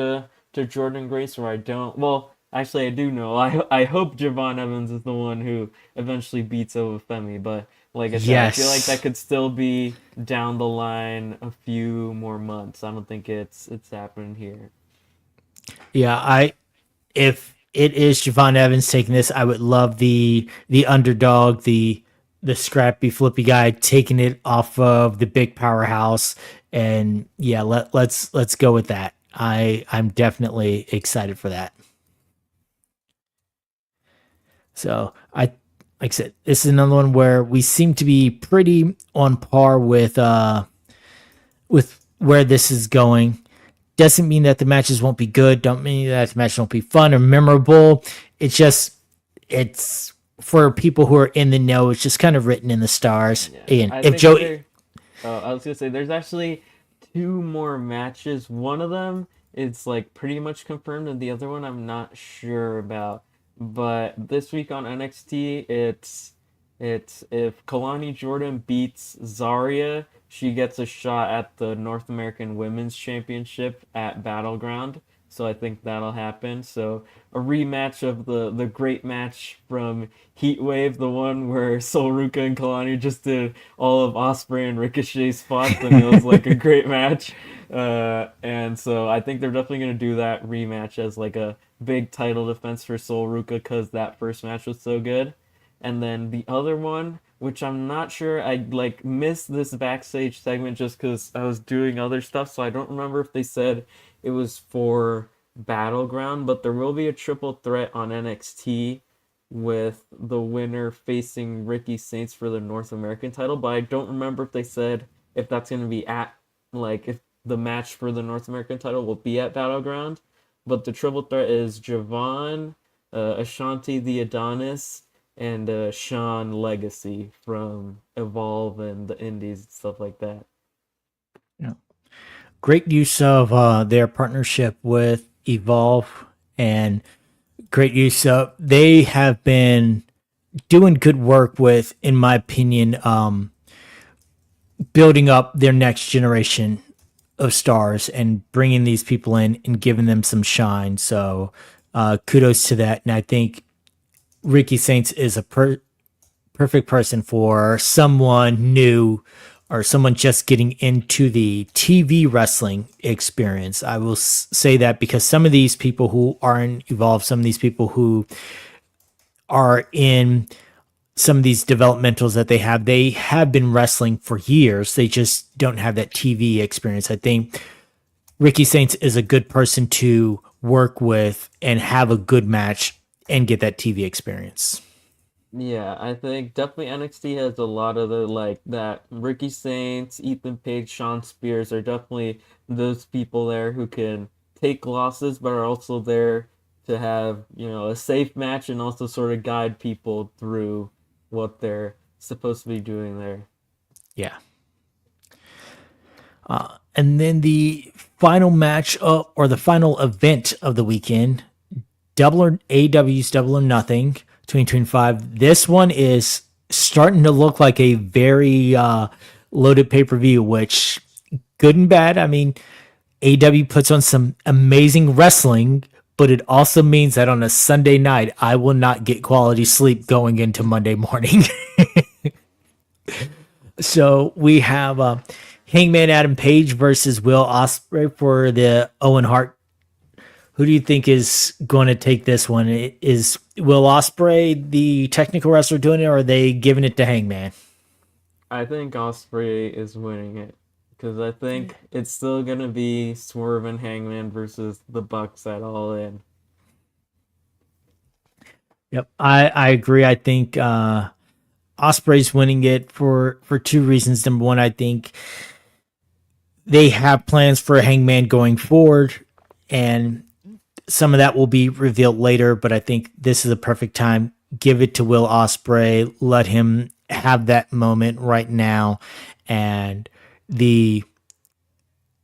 to Jordan Grace, where I don't. Well, actually, I do know. I hope Javon Evans is the one who eventually beats Obafemi. But like I said, I feel like that Yes. could still be down the line a few more months. I don't think it's happening here. Yeah, if it is Javon Evans taking this, I would love the underdog, the scrappy flippy guy taking it off of the big powerhouse. And yeah, let's go with that. I'm definitely excited for that. So I like I said, this is another one where we seem to be pretty on par with where this is going. Doesn't mean that the matches won't be good. Don't mean that the matches won't be fun or memorable. It's just it's for people who are in the know. It's just kind of written in the stars. Yeah, And I if think Joe, there. Oh, I was gonna say there's actually two more matches. One of them it's like pretty much confirmed, and the other one I'm not sure about. But this week on NXT, it's if Kalani Jordan beats Zarya, she gets a shot at the North American Women's Championship at Battleground. So I think that'll happen. So a rematch of the great match from Heatwave, the one where Sol Ruka and Kalani just did all of Osprey and Ricochet spots, and it was like a great match. And so I think they're definitely gonna do that rematch as like a big title defense for Sol Ruka because that first match was so good. And then the other one, which I'm not sure, I like missed this backstage segment just because I was doing other stuff, so I don't remember if they said it was for Battleground, but there will be a triple threat on NXT with the winner facing Ricky Saints for the North American title, but I don't remember if they said if that's going to be at, like, if the match for the North American title will be at Battleground. But the triple threat is Javon, Ashanti the Adonis, and Sean Legacy from Evolve and the Indies and stuff like that. Yeah. Great use of their partnership with Evolve, and great use of they have been doing good work with, in my opinion, building up their next generation of stars and bringing these people in and giving them some shine. So kudos to that. And I think Ricky Saints is a perfect person for someone new or someone just getting into the TV wrestling experience. I will say that because some of these people who are in Evolve, some of these people who are in some of these developmentals that they have been wrestling for years. They just don't have that TV experience. I think Ricky Saints is a good person to work with and have a good match and get that TV experience. Yeah, I think definitely NXT has a lot of the like that Ricky Saints, Ethan Page, Sean Spears are definitely those people there who can take losses but are also there to have, a safe match and also sort of guide people through what they're supposed to be doing there. Yeah. And then the final match or the final event of the weekend, AEW's Double or Nothing 2025. This one is starting to look like a very loaded pay-per-view, which good and bad. I mean, AEW puts on some amazing wrestling, but it also means that on a Sunday night, I will not get quality sleep going into Monday morning. So we have Hangman Adam Page versus Will Ospreay for the Owen Hart. Who do you think is going to take this one? Is Will Ospreay the technical wrestler doing it, or are they giving it to Hangman? I think Osprey is winning it because I think it's still gonna be Swerve and Hangman versus the Bucks at All In. Yep, I agree. I think Osprey's winning it for two reasons. Number one, I think they have plans for Hangman going forward, and some of that will be revealed later. But I think this is a perfect time. Give it to Will Ospreay. Let him have that moment right now, and the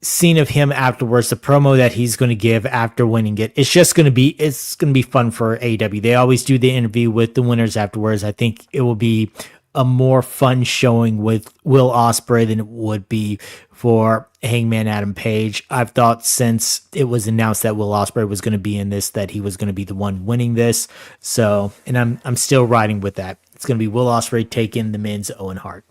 scene of him afterwards, the promo that he's going to give after winning it, it's going to be fun for AEW. They always do the interview with the winners afterwards. I think it will be a more fun showing with Will Ospreay than it would be for Hangman Adam Page. I've thought since it was announced that Will Ospreay was going to be in this, that he was going to be the one winning this. So, and I'm still riding with that. It's going to be Will Ospreay taking the men's Owen Hart.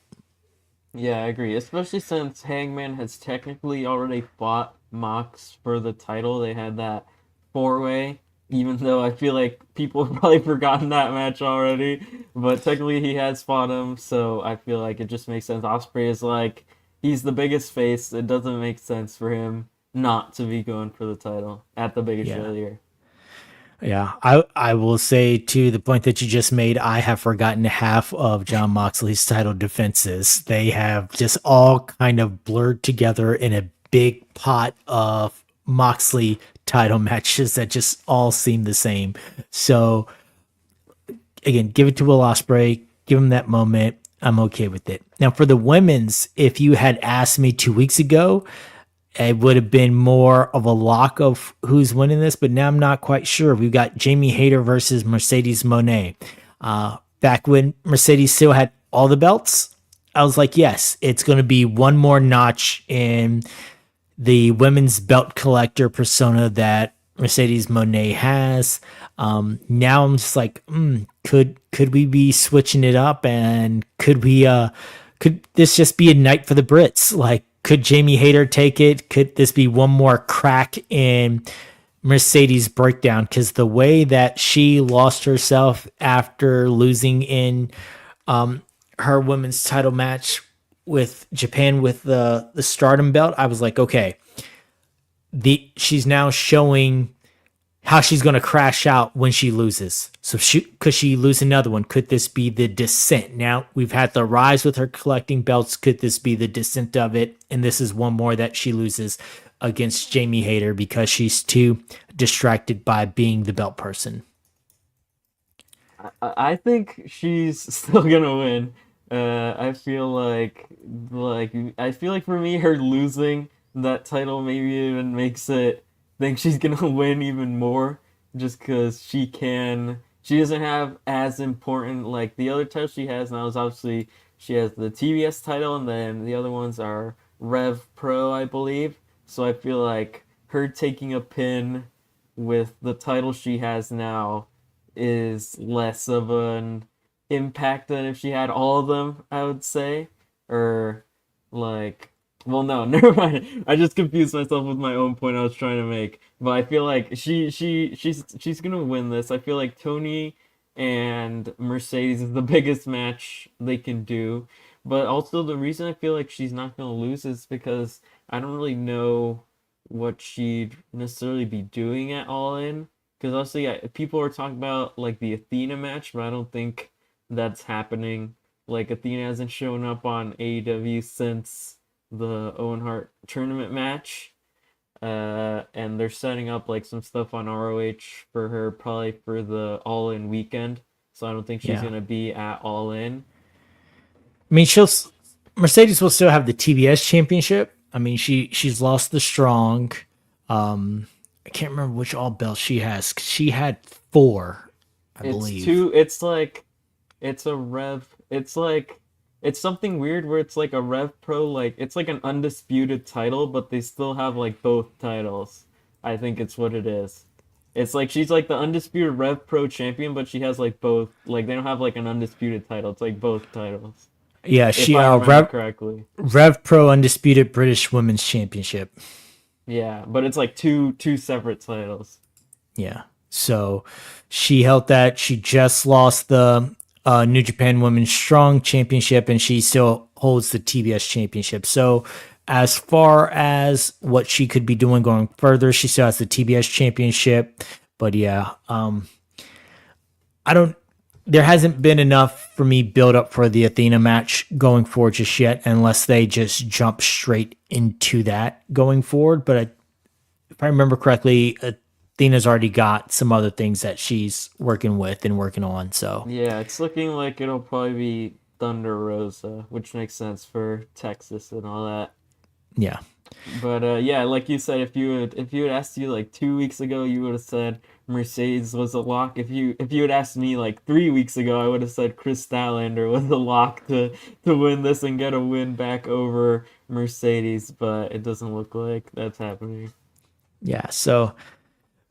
Yeah, I agree. Especially since Hangman has technically already fought Mox for the title. They had that four-way, even though I feel like people have probably forgotten that match already. But technically he has fought him, so I feel like it just makes sense. Osprey is like, he's the biggest face. It doesn't make sense for him not to be going for the title at the biggest show of the year. Yeah, I will say to the point that you just made, I have forgotten half of John Moxley's title defenses. They have just all kind of blurred together in a big pot of Moxley title matches that just all seem the same. So again, give it to Will Ospreay, give him that moment. I'm okay with it. Now for the women's, if you had asked me 2 weeks ago, it would have been more of a lock of who's winning this, but now I'm not quite sure. We've got Jamie Hayter versus Mercedes Moné. Back when Mercedes still had all the belts, I was like, yes, it's going to be one more notch in the women's belt collector persona that Mercedes Moné has. Now I'm just like, could we be switching it up, and could this just be a night for the Brits? Like, could Jamie Hayter take it? Could this be one more crack in Mercedes breakdown? Because the way that she lost herself after losing in her women's title match with Japan with the Stardom belt, I was like, okay, she's now showing how she's going to crash out when she loses. So could she lose another one? Could this be the descent? Now we've had the rise with her collecting belts. Could this be the descent of it? And this is one more that she loses against Jamie Hayter because she's too distracted by being the belt person. I think she's still gonna win. I feel I feel like for me, her losing that title maybe even makes it think she's gonna win even more, just because She doesn't have as important like the other title she has now. Is obviously she has the TBS title, and then the other ones are Rev Pro, I believe. So I feel like her taking a pin with the title she has now is less of an impact than if she had all of them, I would say. Or like well no, never mind. I just confused myself with my own point I was trying to make. But I feel like she's gonna win this. I feel like Tony and Mercedes is the biggest match they can do. But also the reason I feel like she's not gonna lose is because I don't really know what she'd necessarily be doing at All In. Because obviously, people are talking about like the Athena match, but I don't think that's happening. Like Athena hasn't shown up on AEW since the Owen Hart tournament match, and they're setting up like some stuff on ROH for her probably for the All In weekend. So I don't think she's Yeah. gonna be at All In. I mean, Mercedes will still have the TBS championship. I mean, she's lost the strong. I can't remember which all belts she has. She had four, I It's believe. too. It's like it's a Rev. It's something weird where it's like a Rev Pro, like it's like an undisputed title, but they still have like both titles. I think it's what it is. It's like she's like the undisputed Rev Pro champion, but she has like both. Like they don't have like an undisputed title. It's like both titles, Yeah, if she I remember correctly. Rev Pro undisputed British Women's Championship. Yeah, but it's like two separate titles. Yeah. So she held that. She just lost the New Japan Women's Strong Championship, and she still holds the TBS Championship. So, as far as what she could be doing going further, she still has the TBS Championship. But yeah, I don't. There hasn't been enough for me build up for the Athena match going forward just yet, unless they just jump straight into that going forward. But if I remember correctly, Athena's already got some other things that she's working with and working on. So Yeah, it's looking like it'll probably be Thunder Rosa, which makes sense for Texas and all that. yeah, But yeah, like you said, if you had asked you like 2 weeks ago, you would have said Mercedes was a lock. If you had asked me like 3 weeks ago, I would have said Chris Statlander was a lock to win this and get a win back over Mercedes. But it doesn't look like that's happening. yeah. So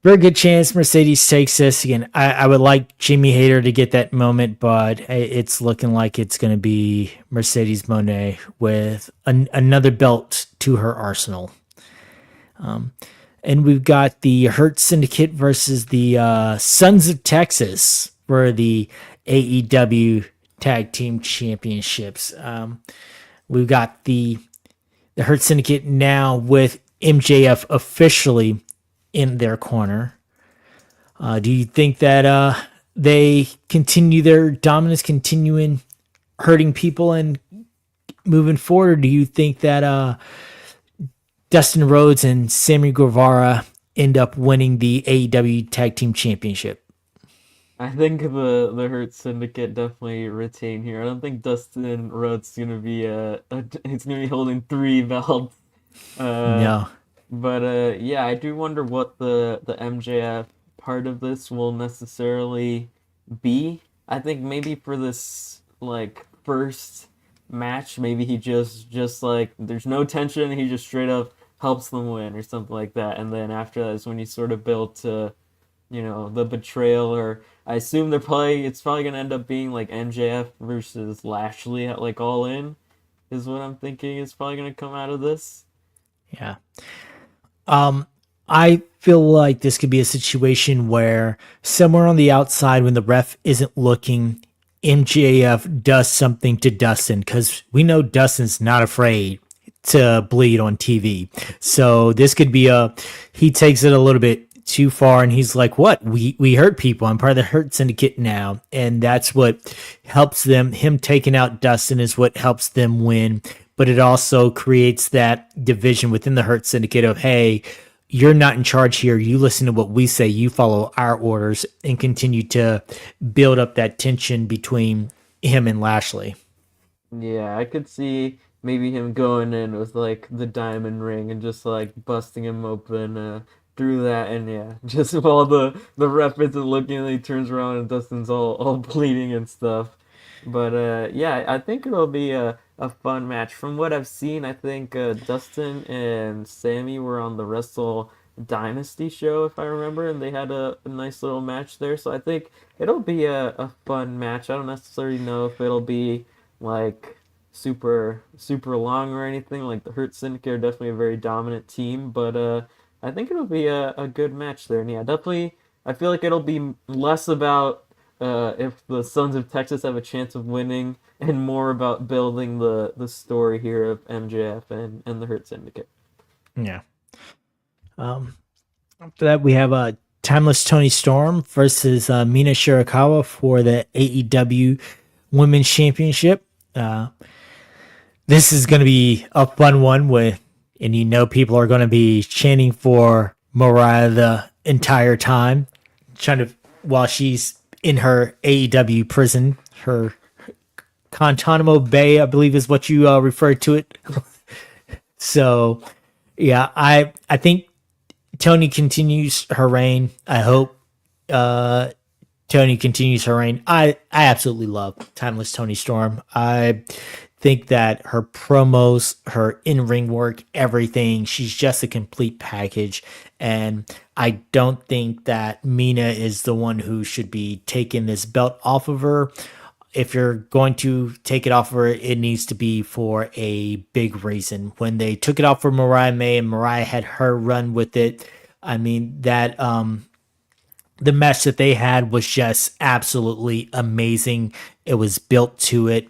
very good chance Mercedes takes this again. I would like Jimmy Hayter to get that moment, but it's looking like it's going to be Mercedes Monet with another belt to her arsenal. And we've got the Hurt Syndicate versus the Sons of Texas for the AEW Tag Team Championships. We've got the Hurt Syndicate now with MJF officially in their corner. Do you think that they continue their dominance, continuing hurting people and moving forward, or do you think that Dustin Rhodes and Sammy Guevara end up winning the AEW Tag Team Championship? I think the Hurt Syndicate definitely retain here. I don't think Dustin Rhodes is gonna be he's gonna be holding three belts. Uh, No. but yeah, I do wonder what the MJF part of this will necessarily be. I think maybe for this like first match, maybe he just like there's no tension, he just straight up helps them win or something like that. And then after that is when you sort of build to, the betrayal, or I assume it's probably gonna end up being like MJF versus Lashley at like All In is what I'm thinking is probably gonna come out of this. Yeah. Um, I feel like this could be a situation where somewhere on the outside, when the ref isn't looking, MJF does something to Dustin because we know Dustin's not afraid to bleed on TV. So this could be he takes it a little bit too far and he's like, what? We hurt people. I'm part of the Hurt Syndicate now. And that's what helps them. Him taking out Dustin is what helps them win. But it also creates that division within the Hurt Syndicate of, hey, you're not in charge here. You listen to what we say, you follow our orders, and continue to build up that tension between him and Lashley. Yeah, I could see maybe him going in with like the diamond ring and just like busting him open through that, and yeah, just while the ref isn't looking, and he turns around and Dustin's all bleeding and stuff. But yeah, I think it'll be a fun match. From what I've seen, I think Dustin and Sammy were on the Wrestle Dynasty show, if I remember, and they had a nice little match there. So I think it'll be a fun match. I don't necessarily know if it'll be like super long or anything. Like the Hurt Syndicate are definitely a very dominant team, but I think it'll be a good match there. And yeah, definitely I feel like it'll be less about if the Sons of Texas have a chance of winning and more about building the story here of MJF and the Hurt Syndicate. Yeah. Um, After that, we have Timeless Tony Storm versus Mina Shirakawa for the AEW Women's Championship. Uh, this is going to be a fun one with, and people are going to be chanting for Mariah the entire time, trying to while she's in her AEW prison, her Guantanamo Bay, I believe is what you referred to it. So yeah, I think Tony continues her reign. I hope uh, Tony continues her reign. I absolutely love Timeless Tony Storm. I think that her promos, her in ring work, everything, she's just a complete package. And I don't think that Mina is the one who should be taking this belt off of her. If you're going to take it off of her, it needs to be for a big reason. When they took it off for Mariah May and Mariah had her run with it, I mean, that the match that they had was just absolutely amazing. It was built to it.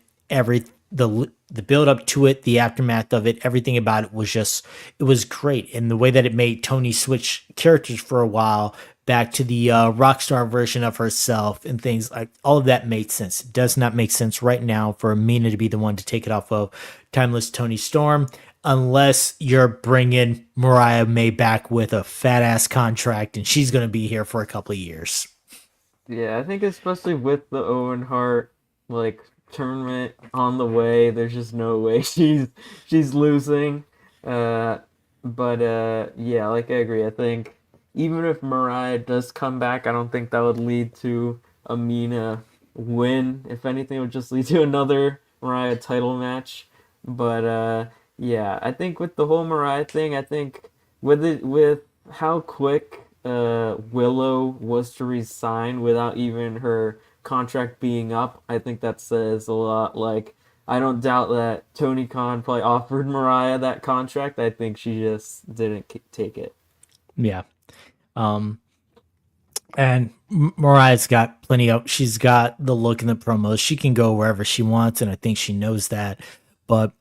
The build up to it, the aftermath of it, everything about it was great. And the way that it made Tony switch characters for a while back to the rock star version of herself and things like all of that made sense. It does not make sense right now for Mina to be the one to take it off of Timeless Tony Storm unless you're bringing Mariah May back with a fat ass contract and she's going to be here for a couple of years. Yeah, I think especially with the Owen Hart like tournament on the way, there's just no way she's losing. Uh, but yeah, like I agree. I think even if Mariah does come back, I don't think that would lead to a Mina win. If anything, it would just lead to another Mariah title match. But yeah, I think with the whole Mariah thing, I think with how quick Willow was to resign without even her contract being up, I think that says a lot. Like, I don't doubt that Tony Khan probably offered Mariah that contract. I think she just didn't take it. Yeah. Um, and Mariah's got she's got the look in the promos. She can go wherever she wants, and I think she knows that. But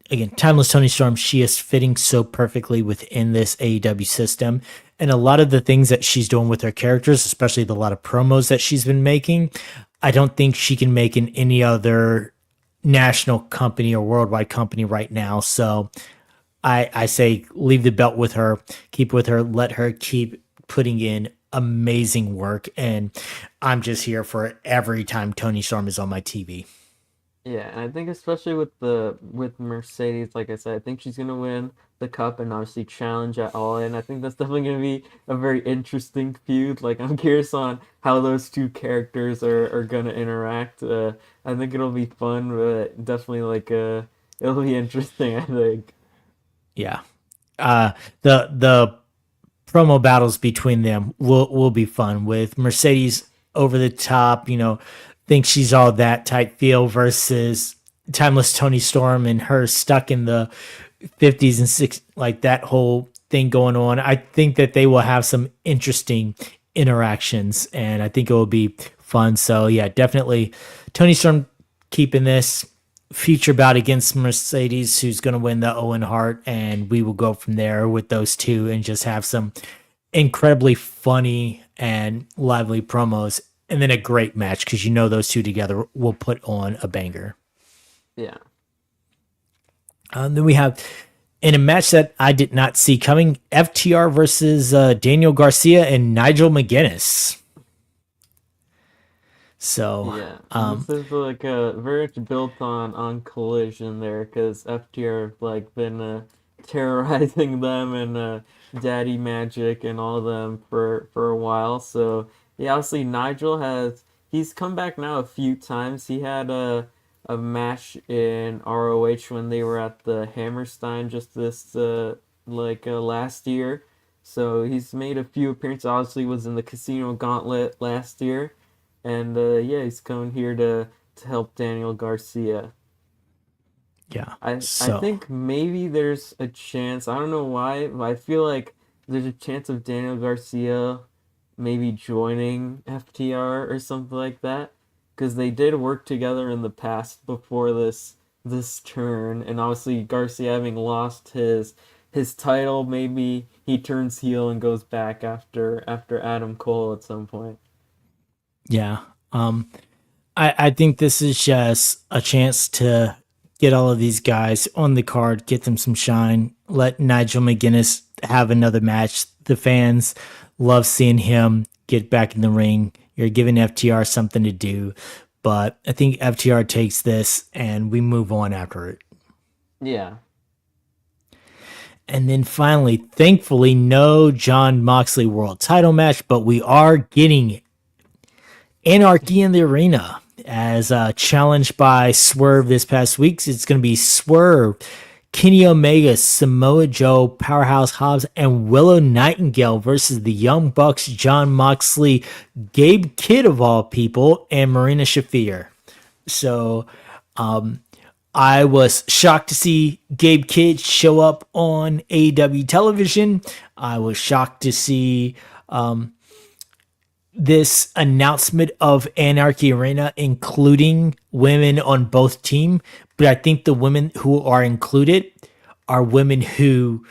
again, Timeless Tony Storm, she is fitting so perfectly within this AEW system. And a lot of the things that she's doing with her characters, especially the lot of promos that she's been making, I don't think she can make in any other national company or worldwide company right now. So I say leave the belt with her, keep with her, let her keep putting in amazing work. And I'm just here for every time Tony Storm is on my TV. Yeah, and I think especially with Mercedes, like I said, I think she's gonna win the cup and obviously challenge at All In. I think that's definitely going to be a very interesting feud. Like, I'm curious on how those two characters are going to interact. I think it'll be fun, but definitely it'll be interesting, I think. Yeah. Uh, the promo battles between them will be fun with Mercedes over the top, think she's all that type feel versus timeless Tony Storm and her stuck in the 50s and 60s, like that whole thing going on. I think that they will have some interesting interactions and I think it will be fun. So yeah, definitely Tony Storm keeping this future bout against Mercedes, who's going to win the Owen Hart, and we will go from there with those two and just have some incredibly funny and lively promos, and then a great match because those two together will put on a banger. Yeah. Then we have in a match that I did not see coming, FTR versus Daniel Garcia and Nigel McGuinness. So, Yeah, this is like a very much built on collision there because FTR have like been terrorizing them and Daddy Magic and all of them for a while. So yeah, obviously Nigel he's come back now a few times. He had a match in ROH when they were at the Hammerstein just this last year. So he's made a few appearances. Obviously was in the Casino Gauntlet last year. And yeah, he's coming here to help Daniel Garcia. yeah. I So, think maybe there's a chance. I don't know why, but I feel like there's a chance of Daniel Garcia maybe joining FTR or something like that, because they did work together in the past before this turn, and obviously Garcia having lost his title, maybe he turns heel and goes back after Adam Cole at some point. yeah. I think this is just a chance to get all of these guys on the card, get them some shine, let Nigel McGuinness have another match. The fans love seeing him get back in the ring. You're giving FTR something to do, but I think FTR takes this and we move on after it. Yeah. And then finally, thankfully, no John Moxley world title match, but we are getting Anarchy in the Arena as challenged by Swerve this past week. It's going to be Swerve, Kenny Omega, Samoa Joe, Powerhouse Hobbs, and Willow Nightingale versus the Young Bucks, John Moxley, Gabe Kidd of all people, and Marina Shafir. So I was shocked to see Gabe Kidd show up on AEW television. I was shocked to see this announcement of Anarchy Arena, including women on both team. But I think the women who are included are women who,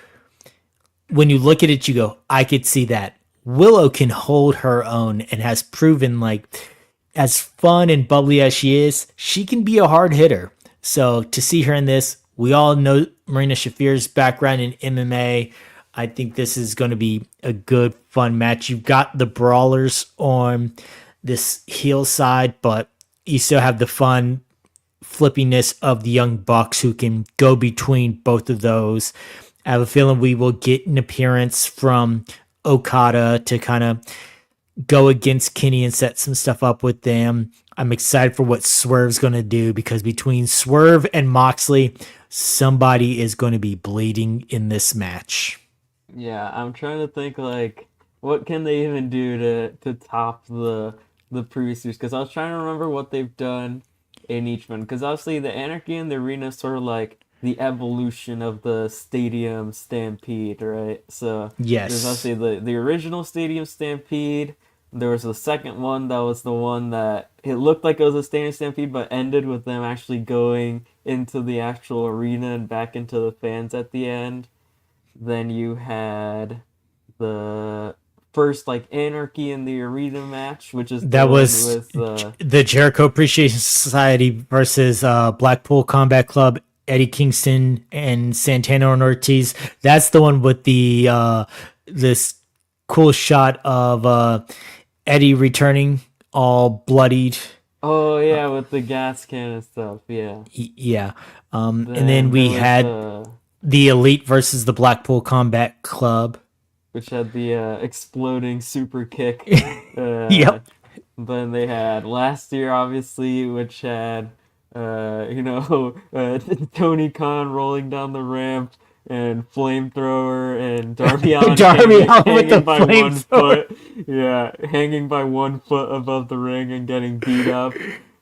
when you look at it, you go, I could see that. Willow can hold her own and has proven, like, as fun and bubbly as she is, she can be a hard hitter. So to see her in this, we all know Marina Shafir's background in MMA. I think this is going to be a good, fun match. You've got the brawlers on this heel side, but you still have the fun flippiness of the Young Bucks who can go between both of those. I have a feeling we will get an appearance from Okada to kind of go against Kenny and set some stuff up with them. I'm excited for what Swerve's going to do because between Swerve and Moxley, somebody is going to be bleeding in this match. Yeah, I'm trying to think like what can they even do to top the previous years? Because I was trying to remember what they've done in each one. Because obviously the Anarchy in the Arena is sort of like the evolution of the Stadium Stampede, right? So there's Yes. obviously the original Stadium Stampede. There was the second one that was the one that it looked like it was a Stadium Stampede, but ended with them actually going into the actual arena and back into the fans at the end. Then you had the first like Anarchy in the Arena match, which is the That one was with the Jericho Appreciation Society versus Blackpool Combat Club, Eddie Kingston and Santana and Ortiz. That's the one with the this cool shot of Eddie returning all bloodied. oh yeah, with the gas can and stuff. Yeah. Yeah. And then Then there we was had the Elite versus the Blackpool Combat Club. which had the exploding super kick. Uh, Yep. then they had last year, obviously, which had Tony Khan rolling down the ramp and flamethrower and Darby Allin Darby Allin with the hanging by one flamethrower. foot. Yeah, hanging by 1 foot above the ring and getting beat up.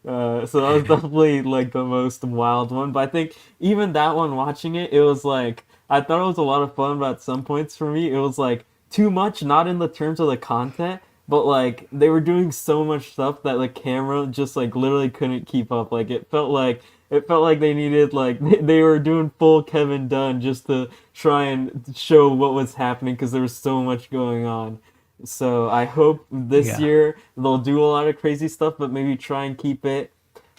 So that was definitely like the most wild one. But I think even that one, watching it, it was like I thought it was a lot of fun, but at some points for me, it was like too much, not in the terms of the content, but like they were doing so much stuff that the camera just like literally couldn't keep up. Like it felt like they needed like they were doing full Kevin Dunn just to try and show what was happening because there was so much going on. So I hope this Yeah. year they'll do a lot of crazy stuff, but maybe try and keep it.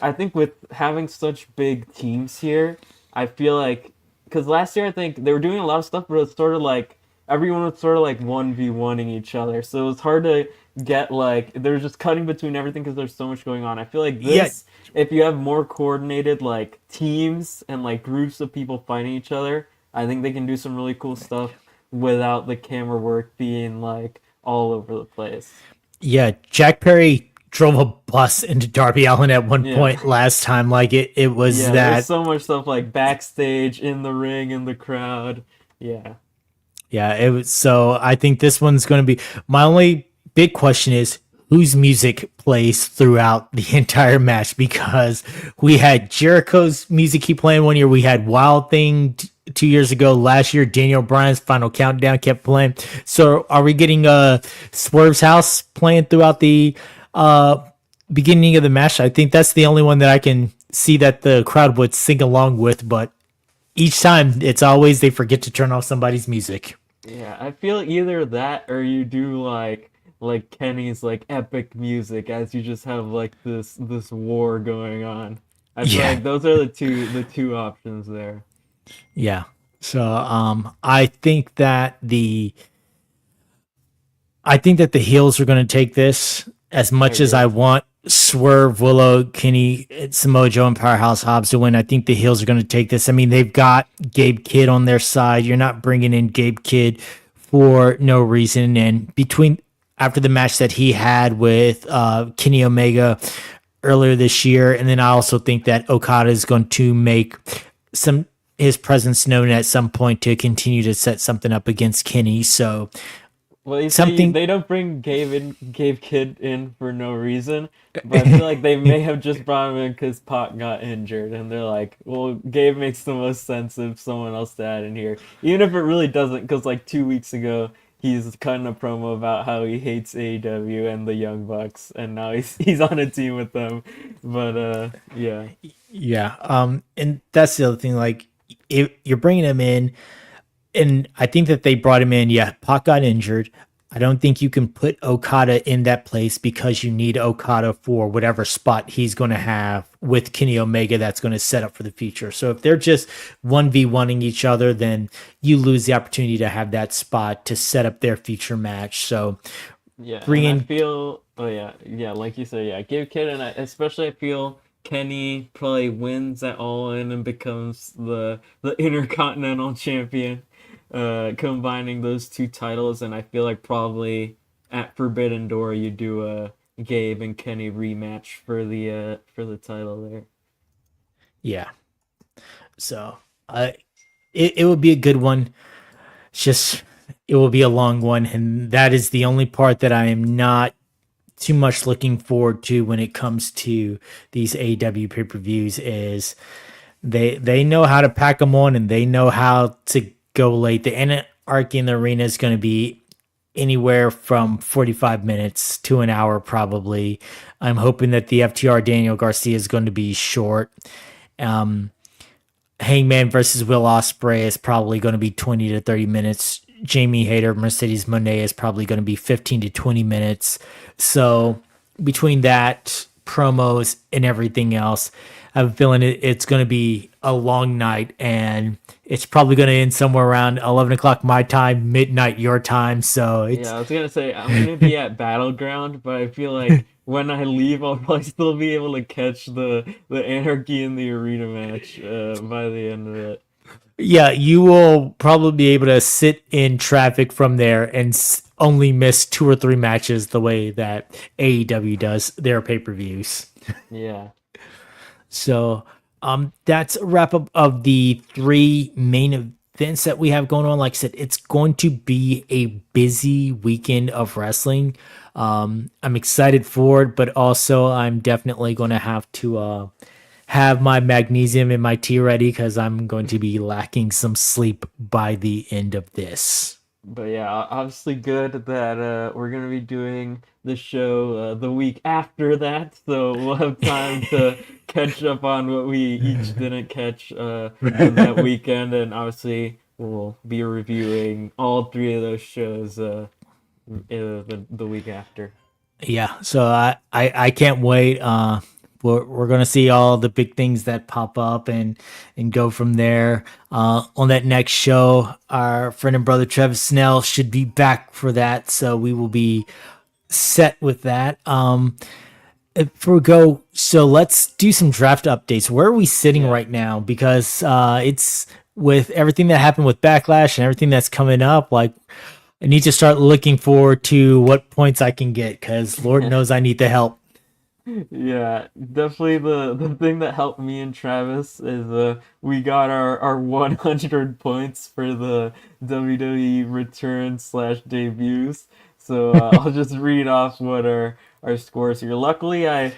I think with having such big teams here, I feel like because last year I think they were doing a lot of stuff, but it was sort of like everyone was sort of like 1v1ing each other. So it was hard to get like they're just cutting between everything because there's so much going on. I feel like Yeah. this, if you have more coordinated like teams and like groups of people fighting each other, I think they can do some really cool stuff without the camera work being like all over the place. Yeah. Jack Perry drove a bus into Darby Allin at one Yeah. point last time. Like it was Yeah, there's that. so much stuff like backstage, in the ring, in the crowd. Yeah. Yeah, it was. So I think this one's going to be my only big question is whose music plays throughout the entire match because we had Jericho's music keep playing one year. We had Wild Thing 2 years ago. Last year, Daniel Bryan's Final Countdown kept playing. So are we getting Swerve's House playing throughout the uh, beginning of the match? I think that's the only one that I can see that the crowd would sing along with. But each time, it's always they forget to turn off somebody's music. Yeah, I feel either that or you do like Kenny's like epic music as you just have like this war going on. I feel Yeah. like those are the two options there. Yeah. So I think that the heels are going to take this as I much as agree. I want Swerve, Willow, Kenny, Samoa Joe, and Powerhouse Hobbs to win. I think the heels are going to take this. I mean, they've got Gabe Kidd on their side. You're not bringing in Gabe Kidd for no reason. And between after the match that he had with Kenny Omega earlier this year, and then I also think that Okada is going to make some his presence known at some point to continue to set something up against Kenny. So Well, you say something they don't bring Gabe Kidd in for no reason, but I feel like they may have just brought him in because Pac got injured, and they're like, well, Gabe makes the most sense if someone else to add in here, even if it really doesn't, because like 2 weeks ago he's cutting a promo about how he hates AEW and the Young Bucks, and now he's on a team with them. But yeah, yeah. And that's the other thing. Like, if you're bringing him in, and I think that they brought him in. Yeah, Pac got injured. I don't think you can put Okada in that place because you need Okada for whatever spot he's going to have with Kenny Omega that's going to set up for the future. So if they're just 1v1ing each other, then you lose the opportunity to have that spot to set up their future match. So yeah, and I bringing, feel, oh yeah, like you said, yeah, Gabe Kidd, and especially I feel Kenny probably wins at All In and becomes the Intercontinental Champion, combining those two titles, and I feel like probably at Forbidden Door you do a Gabe and Kenny rematch for the title there. yeah. So it would be a good one. It's just, it will be a long one. And that is the only part that I am not too much looking forward to when it comes to these AEW pay-per-views is they know how to pack them on and they know how to go late. The Anarchy in the Arena is going to be anywhere from 45 minutes to an hour probably. I'm hoping that the FTR Daniel Garcia is going to be short. Um, Hangman versus Will Ospreay is probably going to be 20 to 30 minutes. Jamie Hayter, Mercedes Monet is probably going to be 15 to 20 minutes. So between that, promos, and everything else, I have a feeling it's going to be a long night and it's probably going to end somewhere around 11 o'clock my time, midnight your time. So it's, Yeah, I was gonna say I'm gonna be at Battleground, but I feel like when I leave, I'll probably still be able to catch the Anarchy in the Arena match by the end of it. Yeah, you will probably be able to sit in traffic from there and only miss 2 or 3 matches the way that AEW does their pay per views. Yeah. So that's a wrap up of the 3 main events that we have going on. Like I said, it's going to be a busy weekend of wrestling. I'm excited for it, but also I'm definitely going to have my magnesium and my tea ready because I'm going to be lacking some sleep by the end of this. But yeah, obviously good that we're gonna be doing the show the week after that, so we'll have time to catch up on what we each didn't catch on that weekend, and obviously we'll be reviewing all three of those shows the week after. Yeah, so I can't wait. We're gonna see all the big things that pop up and go from there. On that next show, our friend and brother Travis Snell should be back for that, so we will be set with that. If we go, so let's do some draft updates. Where are we sitting Yeah. right now? Because it's with everything that happened with Backlash and everything that's coming up. Like, I need to start looking forward to what points I can get because Lord knows I need the help. Yeah, definitely the thing that helped me and Travis is we got our 100 points for the WWE return slash debuts. So I'll just read off what our scores here. Luckily, I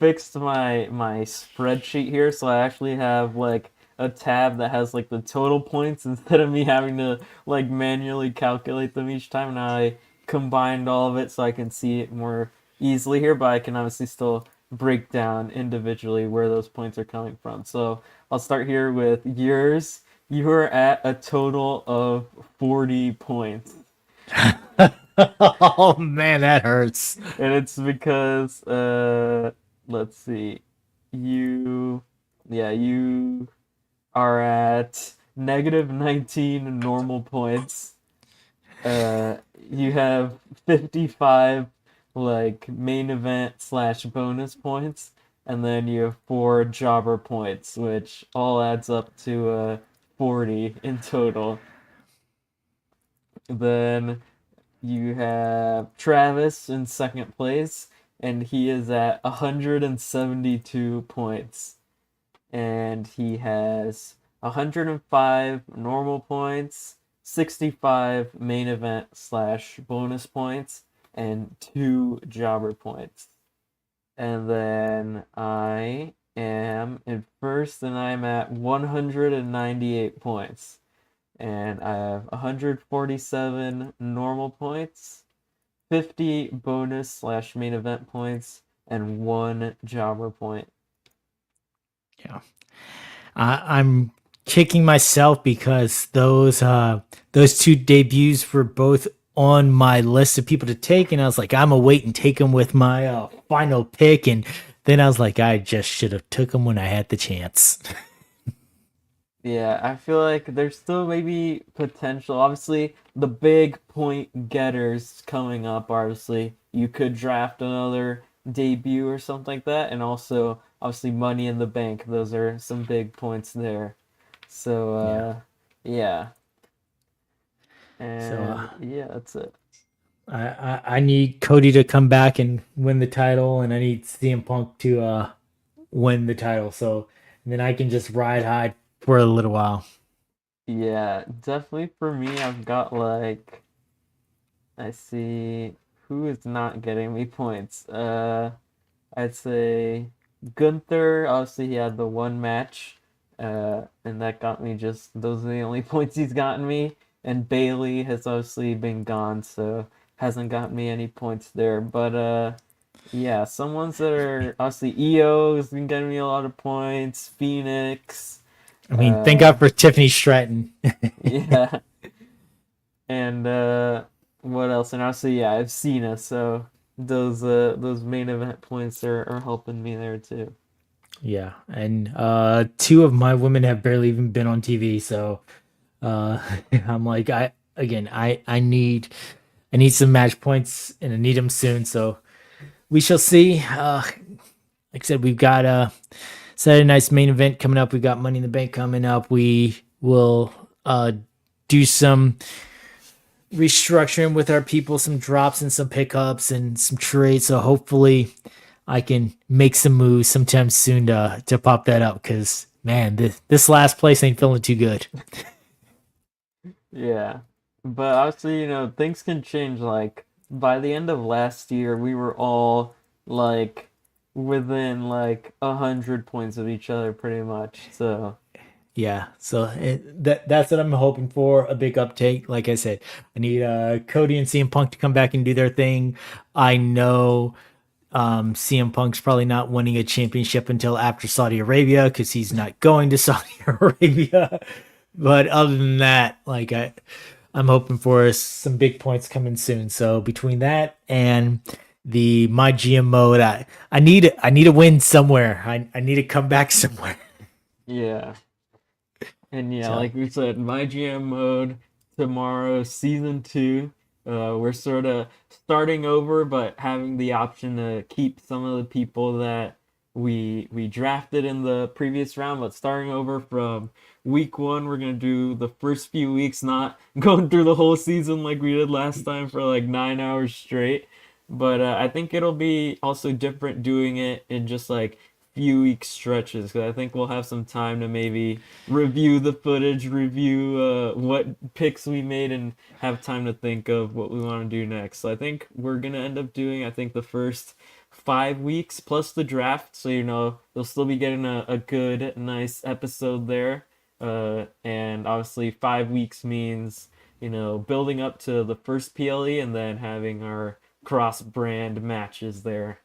fixed my spreadsheet here, so I actually have like a tab that has like the total points instead of me having to like manually calculate them each time. Now I combined all of it so I can see it more easily here, but I can obviously still break down individually where those points are coming from. So I'll start here with yours. You are at a total of 40 points. Oh man, that hurts. And it's because let's see. You yeah, you are at negative 19 normal points. You have 55 like main event slash bonus points, and then you have 4 jobber points, which all adds up to 40 in total. Then you have Travis in second place, and he is at 172 points. And he has 105 normal points, 65 main event slash bonus points, and 2 jobber points. And then I am in first, and I'm at 198 points. And I have 147 normal points, 50 bonus slash main event points, and 1 jobber point. Yeah, I'm kicking myself because those 2 debuts were both on my list of people to take, and I was like, I'm gonna wait and take them with my final pick, and then I was like, I just should have took them when I had the chance. Yeah, I feel like there's still maybe potential. Obviously, the big point getters coming up, obviously, you could draft another debut or something like that, and also obviously Money in the Bank. Those are some big points there. So, Yeah. yeah, So and yeah, that's it. I need Cody to come back and win the title, and I need CM Punk to win the title. So and then I can just ride high for a little while. Yeah, definitely for me, I've got like I see who is not getting me points. I'd say Gunther, obviously he had the one match, and that got me just those are the only points he's gotten me. And Bailey has obviously been gone, so hasn't gotten me any points there. But yeah, some ones that are obviously EO has been getting me a lot of points. Phoenix, I mean, thank uh, God for Tiffany Stratton. yeah, and what else? And obviously yeah, I've Cena, so those main event points are helping me there too. Yeah, and 2 of my women have barely even been on TV, so uh, I'm like, I need some match points, and I need them soon. So we shall see. Like I said, we've got a Saturday night's main event coming up. We've got Money in the Bank coming up. We we'll do some restructuring with our people, some drops and some pickups and some trades. So hopefully I can make some moves sometime soon to pop that up because man, this last place ain't feeling too good. Yeah. But obviously, things can change. Like, by the end of last year, we were all like within like 100 points of each other pretty much. So, Yeah, so that's what I'm hoping for, a big uptake. Like I said, I need Cody and CM Punk to come back and do their thing. I know CM Punk's probably not winning a championship until after Saudi Arabia because he's not going to Saudi Arabia. But other than that, I'm hoping for some big points coming soon. So between that and the my GM mode, I need a win somewhere. I need to come back somewhere. yeah. And yeah, So like we said, my GM mode tomorrow, season two. We're sort of starting over, but having the option to keep some of the people that we drafted in the previous round, but starting over from week one. We're gonna do the first few weeks, not going through the whole season like we did last time for like 9 hours straight. But I think it'll be also different doing it in just like few week stretches because I think we'll have some time to maybe review the footage, review what picks we made, and have time to think of what we want to do next. So I think we're gonna end up doing, I think, the first 5 weeks plus the draft. So you'll still be getting a good, nice episode there. And obviously 5 weeks means building up to the first PLE and then having our cross brand matches there.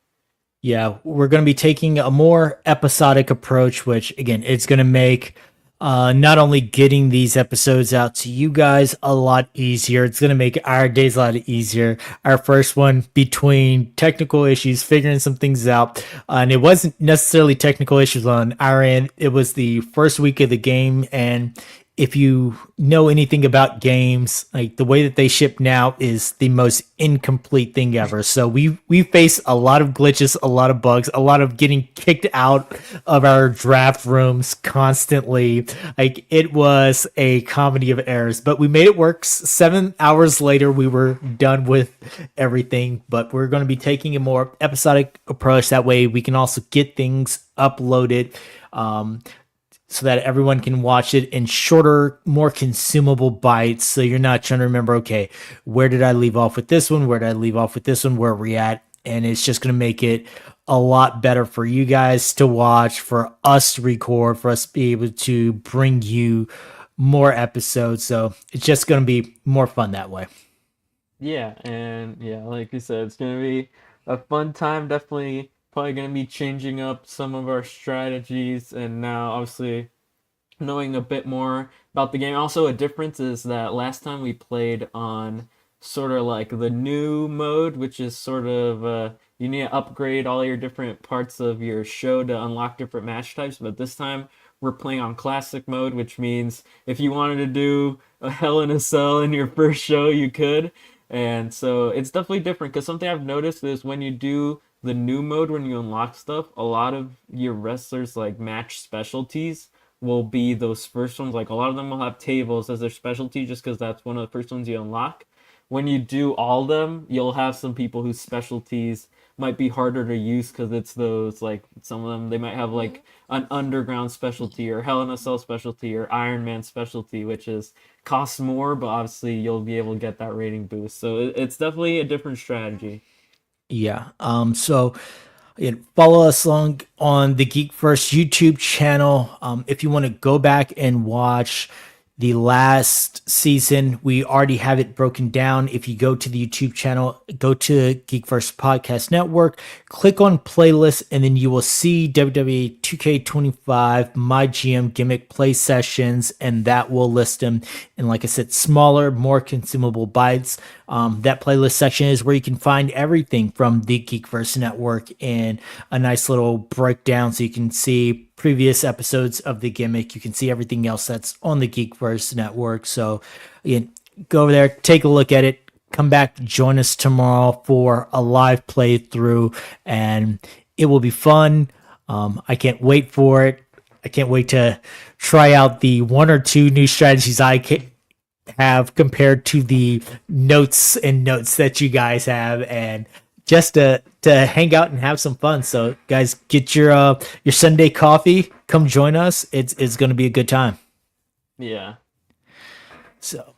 yeah, we're going to be taking a more episodic approach, which again, it's going to make not only getting these episodes out to you guys a lot easier, it's going to make our days a lot easier. Our first one between technical issues, figuring some things out, and it wasn't necessarily technical issues on our end. It was the first week of the game, and if you know anything about games, like the way that they ship now is the most incomplete thing ever. So we face a lot of glitches, a lot of bugs, a lot of getting kicked out of our draft rooms constantly. Like it was a comedy of errors, but we made it work. 7 hours later, we were done with everything. But we're going to be taking a more episodic approach. That way, we can also get things uploaded. So that everyone can watch it in shorter, more consumable bites. So you're not trying to remember, okay, where did I leave off with this one? Where did I leave off with this one? Where are we at? And it's just going to make it a lot better for you guys to watch, for us to record, for us to be able to bring you more episodes. So it's just going to be more fun that way. Yeah, and yeah, like you said, it's gonna be a fun time. Definitely, probably gonna be changing up some of our strategies, and now obviously knowing a bit more about the game. Also, a difference is that last time we played on sort of like the new mode, which is sort of you need to upgrade all your different parts of your show to unlock different match types. But this time we're playing on classic mode, which means if you wanted to do a Hell in a Cell in your first show, you could. And so it's definitely different because something I've noticed is when you do the new mode, when you unlock stuff, a lot of your wrestlers like match specialties will be those first ones. Like a lot of them will have tables as their specialty just because that's one of the first ones you unlock. When you do all of them, you'll have some people whose specialties might be harder to use because it's those like some of them they might have like an underground specialty or Hell in a Cell specialty or Iron Man specialty, which is costs more, but obviously you'll be able to get that rating boost. So it's definitely a different strategy. Yeah. So follow us along on the Geek First YouTube channel. If you want to go back and watch the last season, we already have it broken down. If you go to the YouTube channel, go to Geek First Podcast Network, click on playlist, and then you will see WWE 2K25 My GM Gimmick play sessions, and that will list them in, like I said, smaller, more consumable bites. That playlist section is where you can find everything from the GeekVerse Network and a nice little breakdown so you can see previous episodes of the Gimmick. You can see everything else that's on the GeekVerse Network. So again, go over there, take a look at it, come back, join us tomorrow for a live playthrough, and it will be fun. I can't wait for it. I can't wait to try out the one or two new strategies have compared to the notes and notes that you guys have, and just to hang out and have some fun. So guys, get your Sunday coffee, come join us. It's going to be a good time. Yeah. So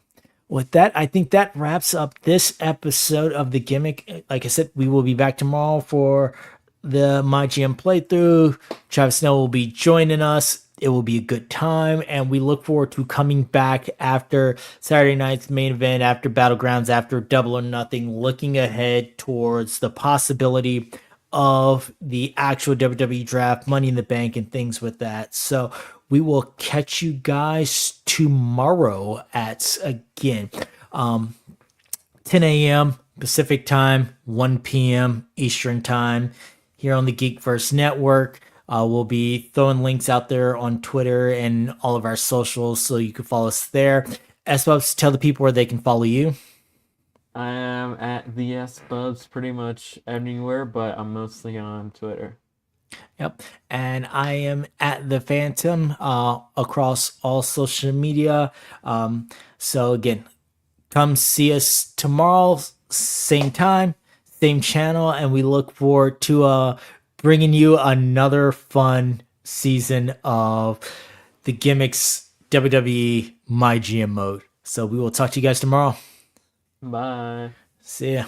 with that, I think that wraps up this episode of the Gimmick. Like I said, we will be back tomorrow for the MyGM playthrough. Travis Snow will be joining us. It will be a good time, and we look forward to coming back after Saturday night's main event, after Battlegrounds, after Double or Nothing, looking ahead towards the possibility of the actual WWE draft, Money in the Bank, and things with that. So we will catch you guys tomorrow at, again, 10 a.m. Pacific time, 1 p.m. Eastern time here on the GeekVerse Network. We'll be throwing links out there on Twitter and all of our socials so you can follow us there. S-Bubs, tell the people where they can follow you. I am at the S-Bubs pretty much anywhere, but I'm mostly on Twitter. Yep. And I am at the Phantom across all social media. So again, come see us tomorrow, same time, same channel, and we look forward to bringing you another fun season of the Gimmicks WWE My GM mode. So we will talk to you guys tomorrow. Bye. See ya.